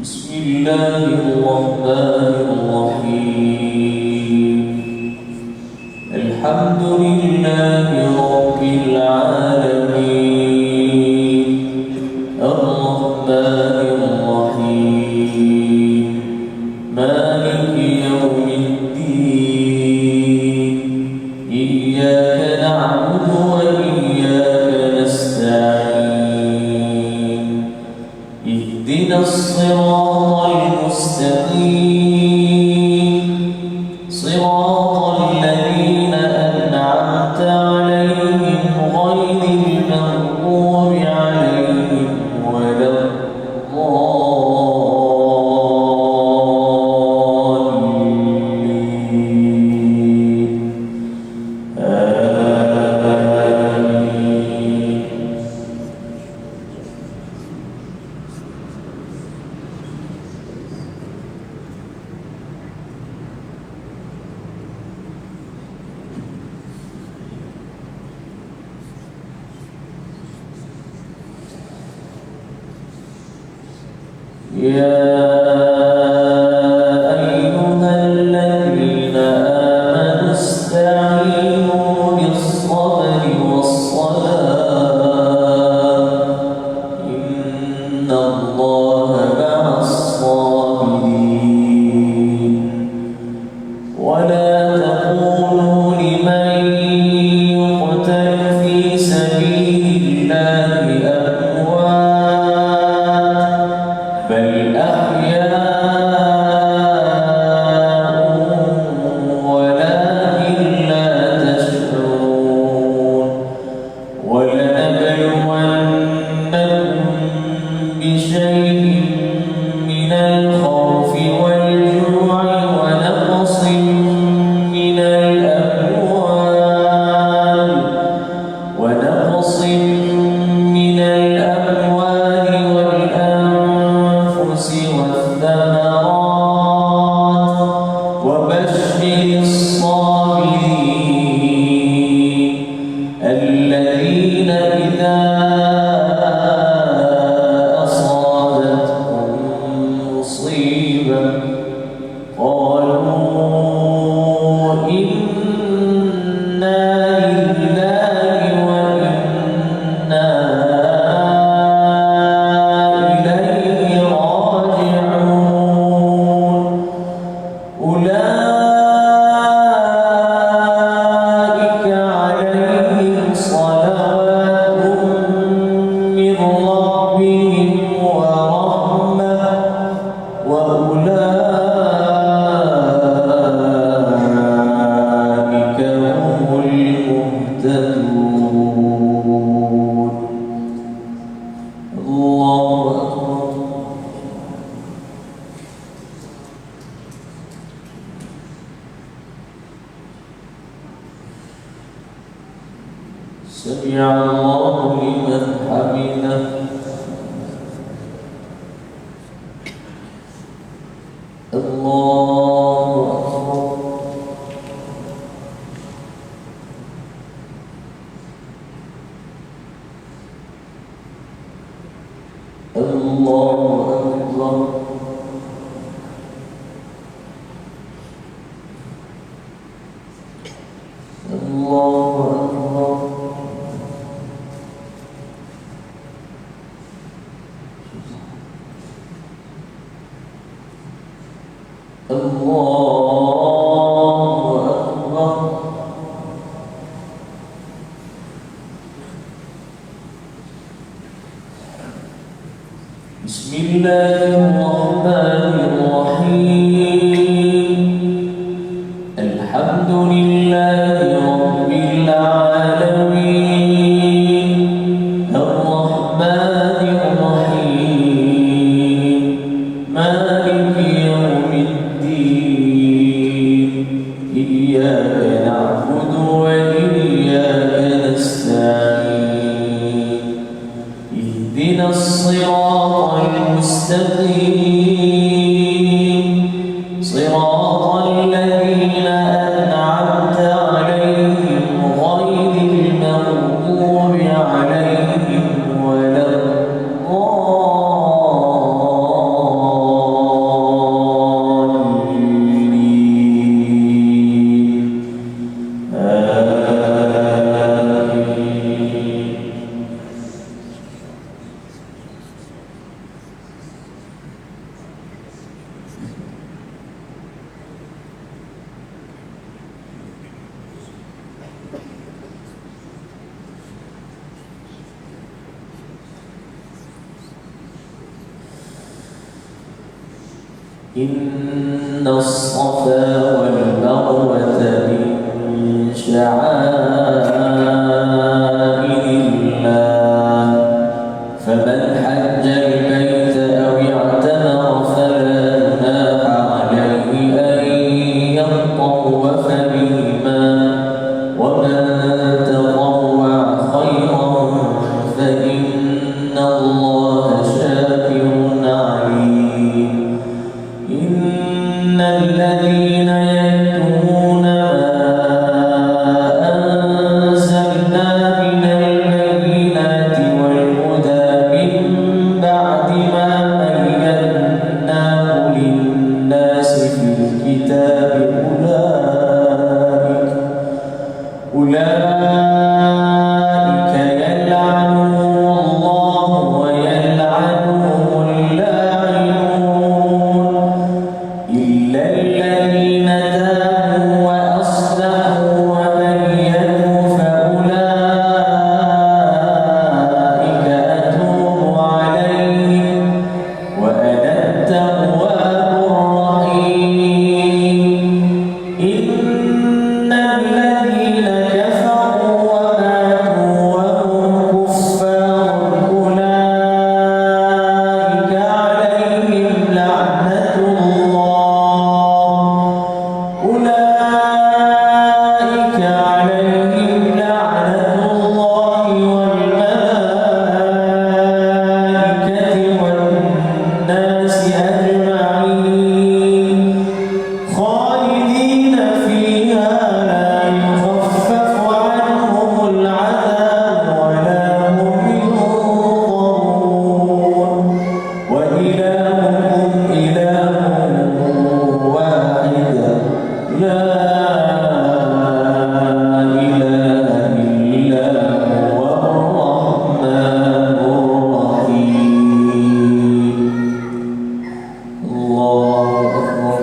بسم الله الرحمن الرحيم الحمد لله رب العالمين الرحمن الرحيم مالك يوم الدين إياك نعبد وإياك نستعين اهدنا الصراط المستقيم صراط الذين أنعمت عليهم غير المغضوب عليهم ولا الضالين آمين. يا أيها الذين آمنوا استعينوا بالصبر والصلاة إن الله مع الصابرين ولا تقولوا لمن يقتل في سبيل الله أموات بل أحياء ولكن لا تشعرون ولنبلونكم بشيء من الخوف والجوع ونقص من الأموال والأنفس والثمرات وبشر الصابرين الذين إذا أصابتهم مصيبة قالوا إنا لله وإنا إليه راجعون أولئك عليهم صلوات من ربهم ورحمة وأولئك هم المهتدون. الله أكبر. سمع الله لمن حمده. الله أكبر. الله أكبر. الله أكبر. بسم الله الرحمن الرحيم الحمد لله رب العالمين الرحمن الرحيم مالك يوم الدين إياك نعبد وإياك نستعين اهدنا الصراط المستقيم صراط الذين أنعمت عليهم غير المغضوب عليهم ولا الضالين آمين. إن الصفا والمروة من شعائر الله فمن حج البيت أو اعتمر فلا جناح عليه أن يطوف بهما ومن تطوع خيرا فإن الله شاكر عليم. إن الذين يكتمون ما أنزلنا من البينات والهدى من بعد ما بيناه للناس في الكتاب أولئك يلعنهم الله ويلعنهم اللاعنون إلا الذين تابوا وأصلحوا وبينوا فأولئك أتوب عليهم وأنا التواب الرحيم. إن الذين كفروا وماتوا وهم كفار أولئك عليهم لعنة الله والملائكة والناس أجمعين خالدين فيها لا يخفف عنهم العذاب ولا هم ينظرون وإلهكم إله واحد لا إله إلا هو الرحمن الرحيم. الله أكبر.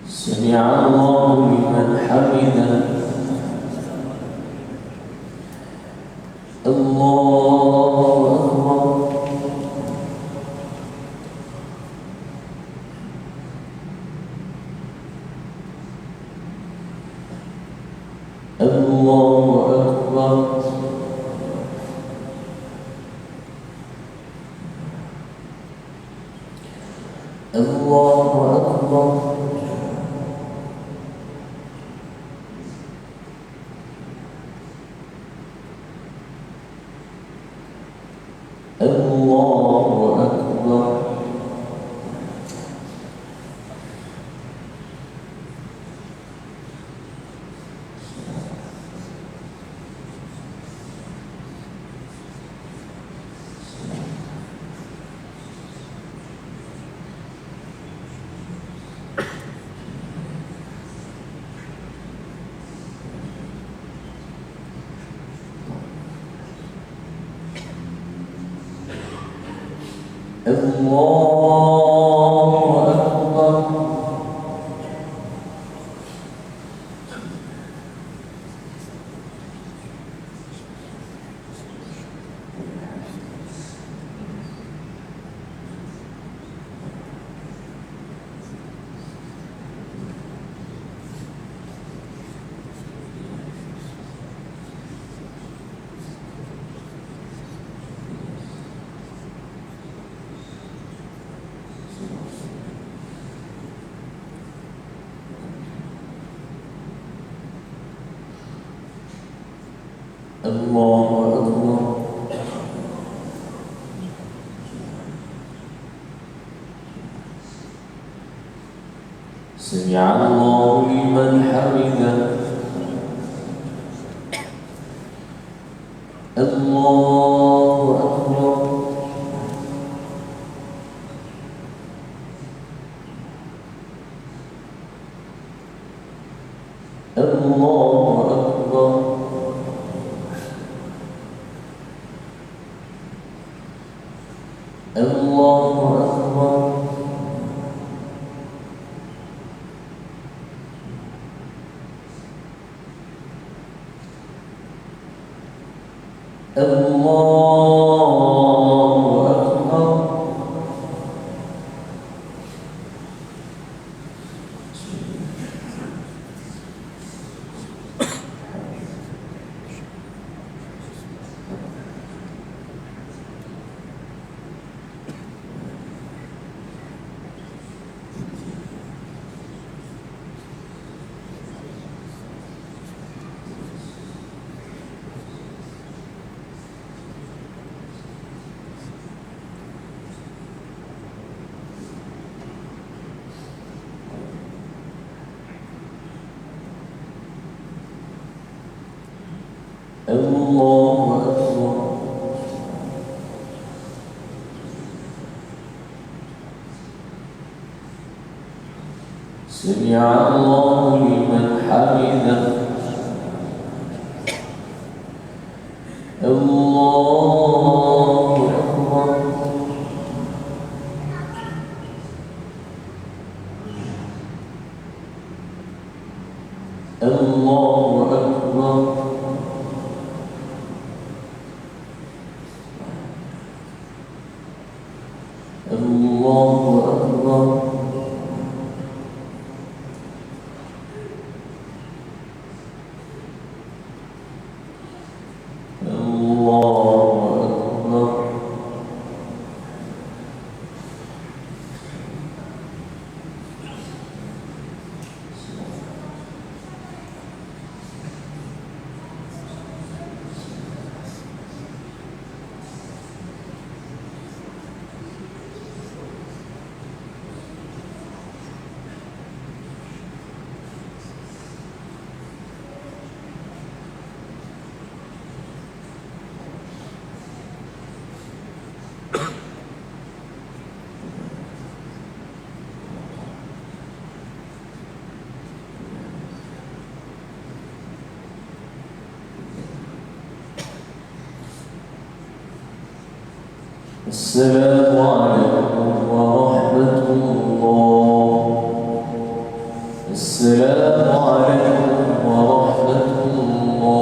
سمع الله لمن حمده. الله أكبر. الله أكبر. الله أكبر. الله أكبر. الله أكبر. الله أكبر سمع الله لمن حمده الله أكبر الله أكبر الله أكبر الله أكبر الله أكبر سمع الله لمن حمده الله أكبر الله أكبر الله أكبر السلام عليكم ورحمة الله. السلام عليكم ورحمة الله.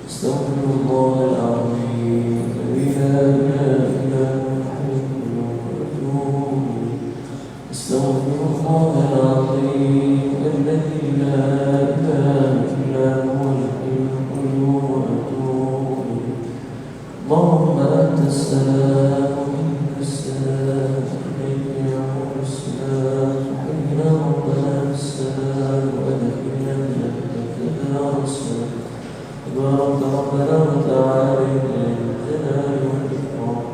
استغفر الله العظيم الذي لا إله إلا هو وأتوب إليه. استغفر الله العظيم الذي لا إله إلا هو الحي القيوم وأتوب إليه. اللهم أنت السلام ومنك السلام إليك يعود السلام. حينا ربنا بالسلام وأدخلنا جنتك دار السلام. تبارك ربنا وتعالى الجلال والإكرام.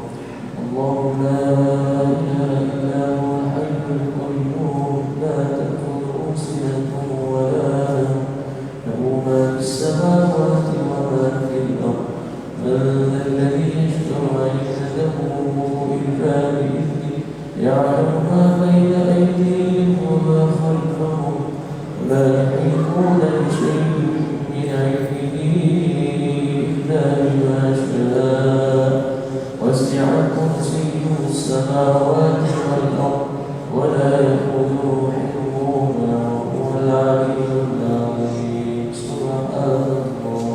الله لا إله إلا هو الحي القيوم لا تأخذه سنة ولا نوم له ما في السماوات وما في الأرض. من ذا الذي يشفع عنده إلا بإذنه يعلم ما بين أيديهم وما خلفهم ولا يحيطون بشيء من علمه إلا بما شاء. وسع كرسيه السماوات والأرض ولا يئوده حفظهما وهو العلي العظيم. سبحان الله.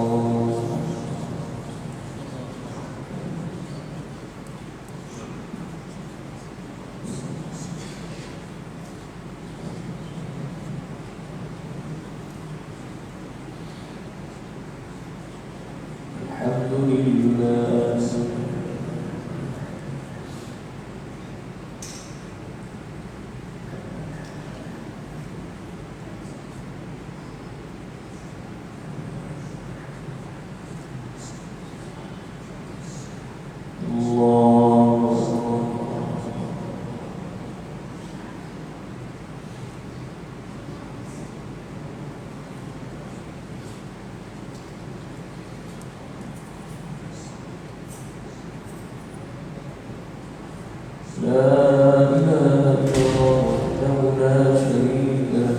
لا إله إلا الله وحده لا شريك له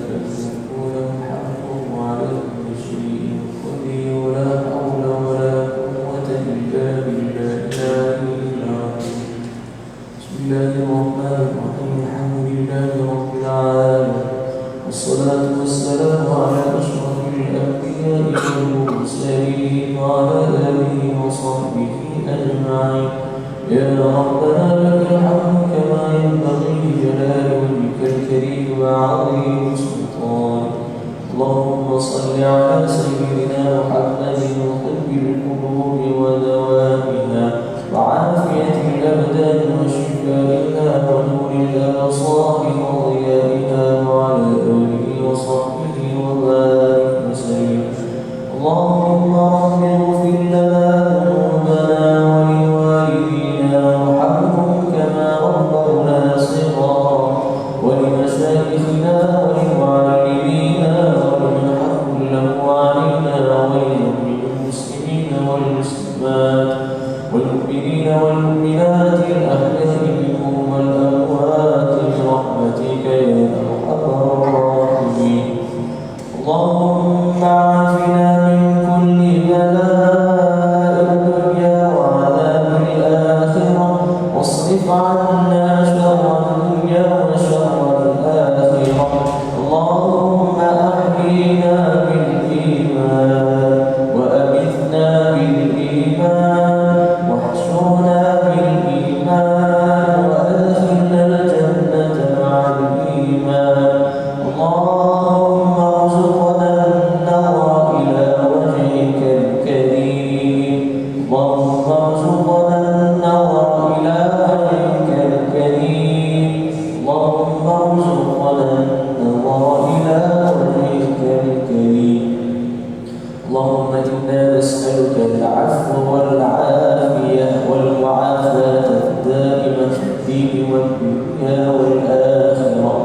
وله الحمد وعلى كل شيء قدير ولا حول ولا قوة إلا بالله العلي العظيم بسم الله الرحمن الرحيم الحمد لله رب العالمين والصلاة والسلام على أشرف الأنبياء والمرسلين وعلى آله وصحبه أجمعين يا ربنا لك الحمد كما ينبغي لجلال وجهك الكريم وعظيم سلطانك اللهم صل على سيدنا محمد طب القلوب ودوائها وعافية الأبدان وشفائها ونور الأبصار وضيائها وعلى آله وصحبه وبارك وسلم اللهم رب اغفر لنا ذنوبنا ولوالدينا وارحمهم كما ربونا صغارا ولمشايخنا ولمعلمينا ولمن حق له علينا وغيرهم من المسلمين والمسلمات والمؤمنين والمؤمنات الأحياء منهم والأموات برحمتك يا أرحم الراحمين اللهم عافنا من كل بلاء الدنيا وعذاب الآخرة واصرف عنا شر الدنيا وشر الآخرة اللهم أحينا بالإيمان وأمتنا بالإيمان واحشرنا بالإيمان وأدخلنا الجنة مع الإيمان اللهم ارزقنا النظر إلى وجهك الكريم اللهم ارزقنا النظر إلى وجهك الكريم اللهم ارزقنا النظر إلى وجهك الكريم اللهم إنا نسألك العفو والعافية والمعافاة الدائمة في الدين والدنيا والآخرة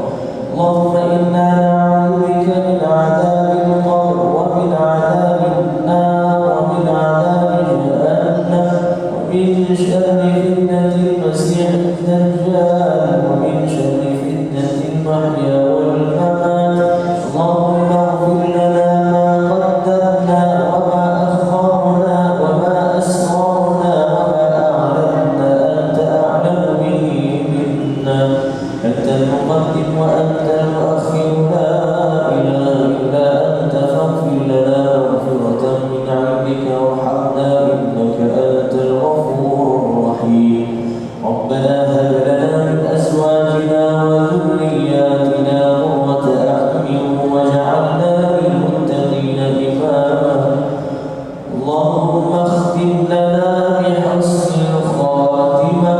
اللهم إنا نعوذ بك من عذاب القبر ومن عذاب النار ومن عذاب جهنم ومن شر فتنة المسيح الدجال ومن شر فتنة المحيا والممات اللهم اغفر لنا ما قدمنا وما أخرنا وما أسررنا وما أعلنا أنت أعلم به منا أنت المقدم وأنت المؤخر لا إله إلا أنت فاغفر لنا مغفرة من عندك وارحمنا إنك أنت الغفور الرحيم ربنا هب لنا من أزواجنا وذرياتنا قرة أعين واجعلنا للمتقين إماما اللهم اختم لنا بحسن الخاتمة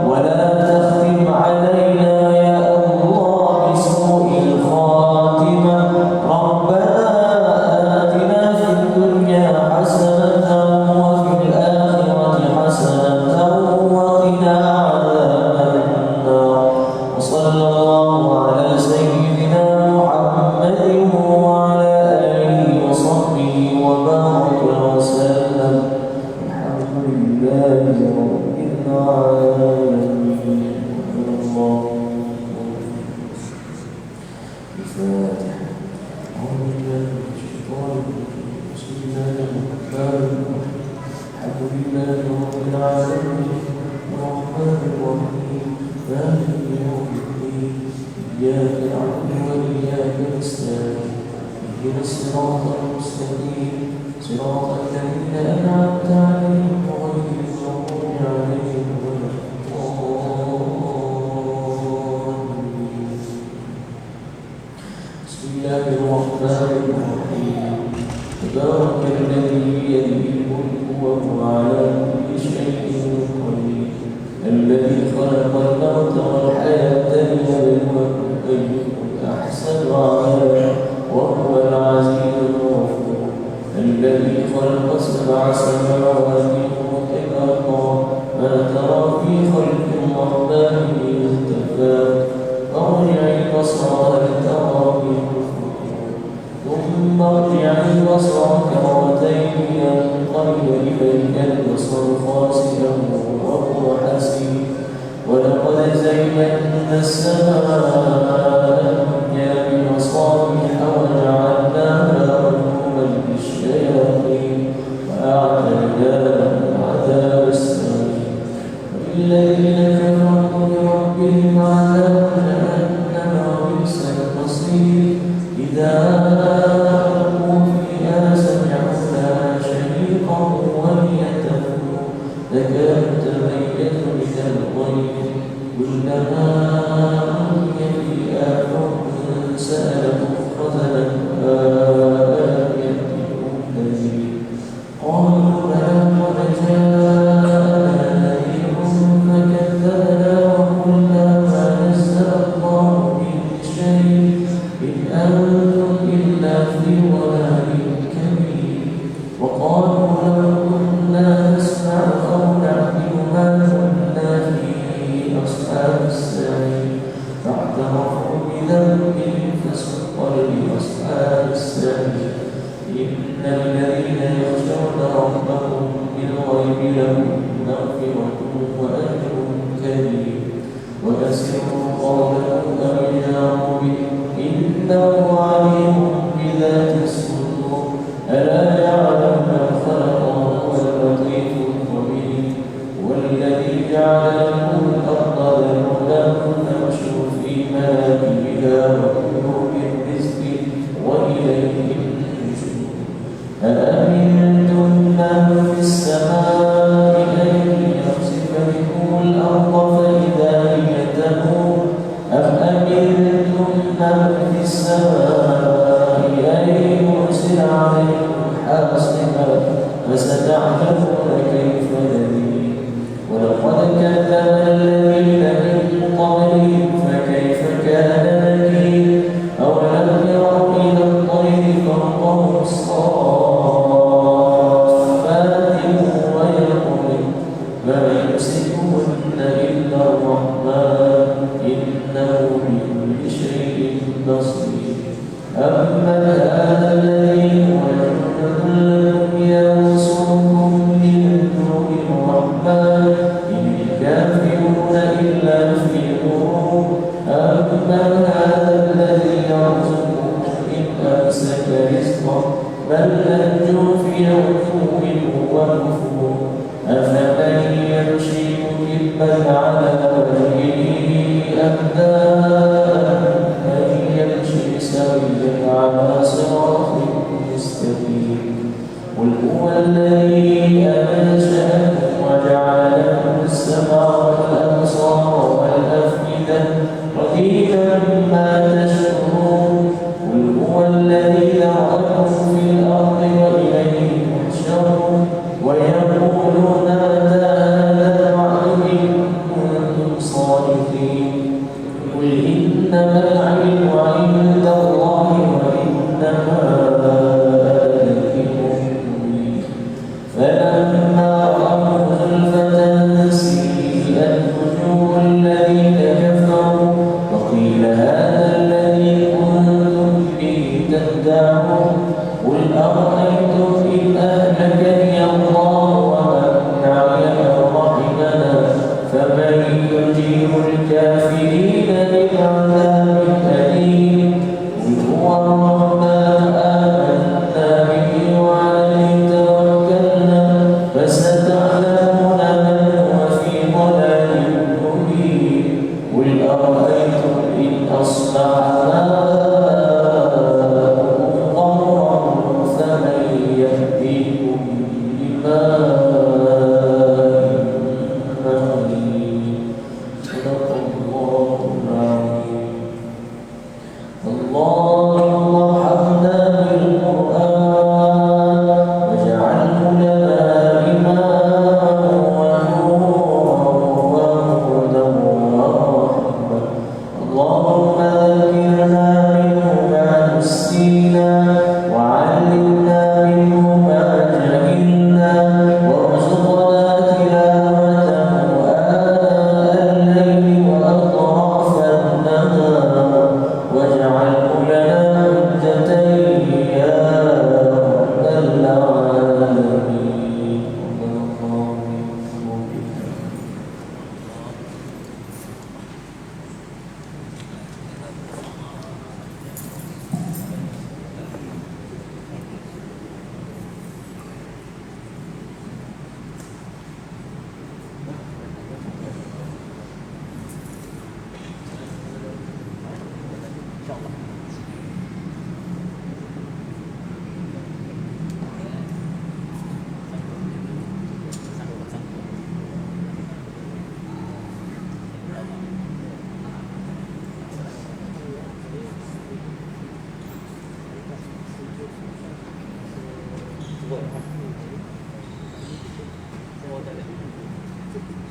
ولا تختم علينا يا الله بسوء الخاتمة ربنا آتنا في الدنيا حسنة وفي الآخرة حسنة وقنا عذاب النار وصلى الله على سيدنا محمد وعلى آله وصحبه وبارك وسلم الحمد لله رب العالمين الله الفاتحة أعوذ بالله من الشيطان الرجيم بسم الله الرحمن الرحيم الحمد لله رب العالمين الرحمن الرحيم مالك يوم الدين إياك نعبد وإياك نستعين اهدنا الصراط المستقيم صراط الذين أنعمت عليهم غير المغضوب عليهم ولا الضالين بسم الله الرحمن الرحيم تبارك الذي بيده الملك وهو على كل شيء قدير الذي خلق الموت والحياة ليبلوكم أيكم أحسن عملا وهو العزيز الغفور الذي خلق سبع سماوات طباقا ما ترى في خلق الرحمن من تفاوت فارجع البصر هل ترى من ثم ارجع البصر كرتين ينقلب إليك البصر خاسئا وهو حسير ولقد وزينا السماء الدنيا بمصابيح وجعلناها رجوما للشياطين وأعتدنا لهم عذاب السعير وللذين كفروا بربهم عذاب جهنم وبئس المصير إذا ألقوا فيها سمعوا لها شهيقا وهي تفور تكاد تميز من الغيظ كلما ألقي فيها فوج سألهم خزنتها ألم يأتكم نذير قالوا بلى قد جاءنا نذير فكذبنا وقلنا ما نزل الله من شيء إن أنتم إلا في ضلال كبير وقالوا لو كنا نسمع أو نعقل ما كنا في أصحاب السعير فاعترفوا بذنبهم فسحقا لأصحاب السعير إن الذين يخشون ربهم بالغيب لهم مغفرة وأجر كبير وأسروا قولكم أو اجهروا به إنه عليم بذات الصدور ألا يعلم من خلق وهو اللطيف الخبير والذي جعل لكم الأرض ذلولا فامشوا في مناكبها وكلوا من رزقه وإليه النشور أأمنتم من في السماء أن يخسف بكم الأرض فإذا هي تمور أم أمنتم من في السماء أن يرسل عليكم حاصبا فستعلمون كيف نذير ولقد كذب الذين من قبلهم فكيف كان نكير أولم يروا إلى الطير فوقهم صافات ويقبضن ما يمسكهن إلا الرحمن إنه بكل شيء بصير أمن هذا الذي هو جند لكم ينصركم من دون الرحمن إن الكافرون إلا في غرور أمن هذا الذي يرزقكم إن أمسك رزقه بل لجوا في عتو ونفور أفمن يمشي مكبا على وجهه أهدى أمن يمشي سويا على صراط مستقيم قل هو الذي أنشأكم وجعل لكم السمع والأبصار والأفئدة قليلا ما تشكرون قل هو الذي ذرأكم في الأرض وإليه تحشرون ويقولون متى هذا الوعد إن كنتم صادقين قل إنما العلم عند الله وإنما أنا نذير مبين فلما رأوا زلفة سيئت وجوه الذين كفروا وقيل هذا الذي كنتم به تدعون قل أرأيتم إن أهلكني الله ومن معي رحمنا فمن يجير الكافرين من عذاب أليم قل هو الرحمن آمنا به وعليه توكلنا فستعلمون من هو في ضلال itu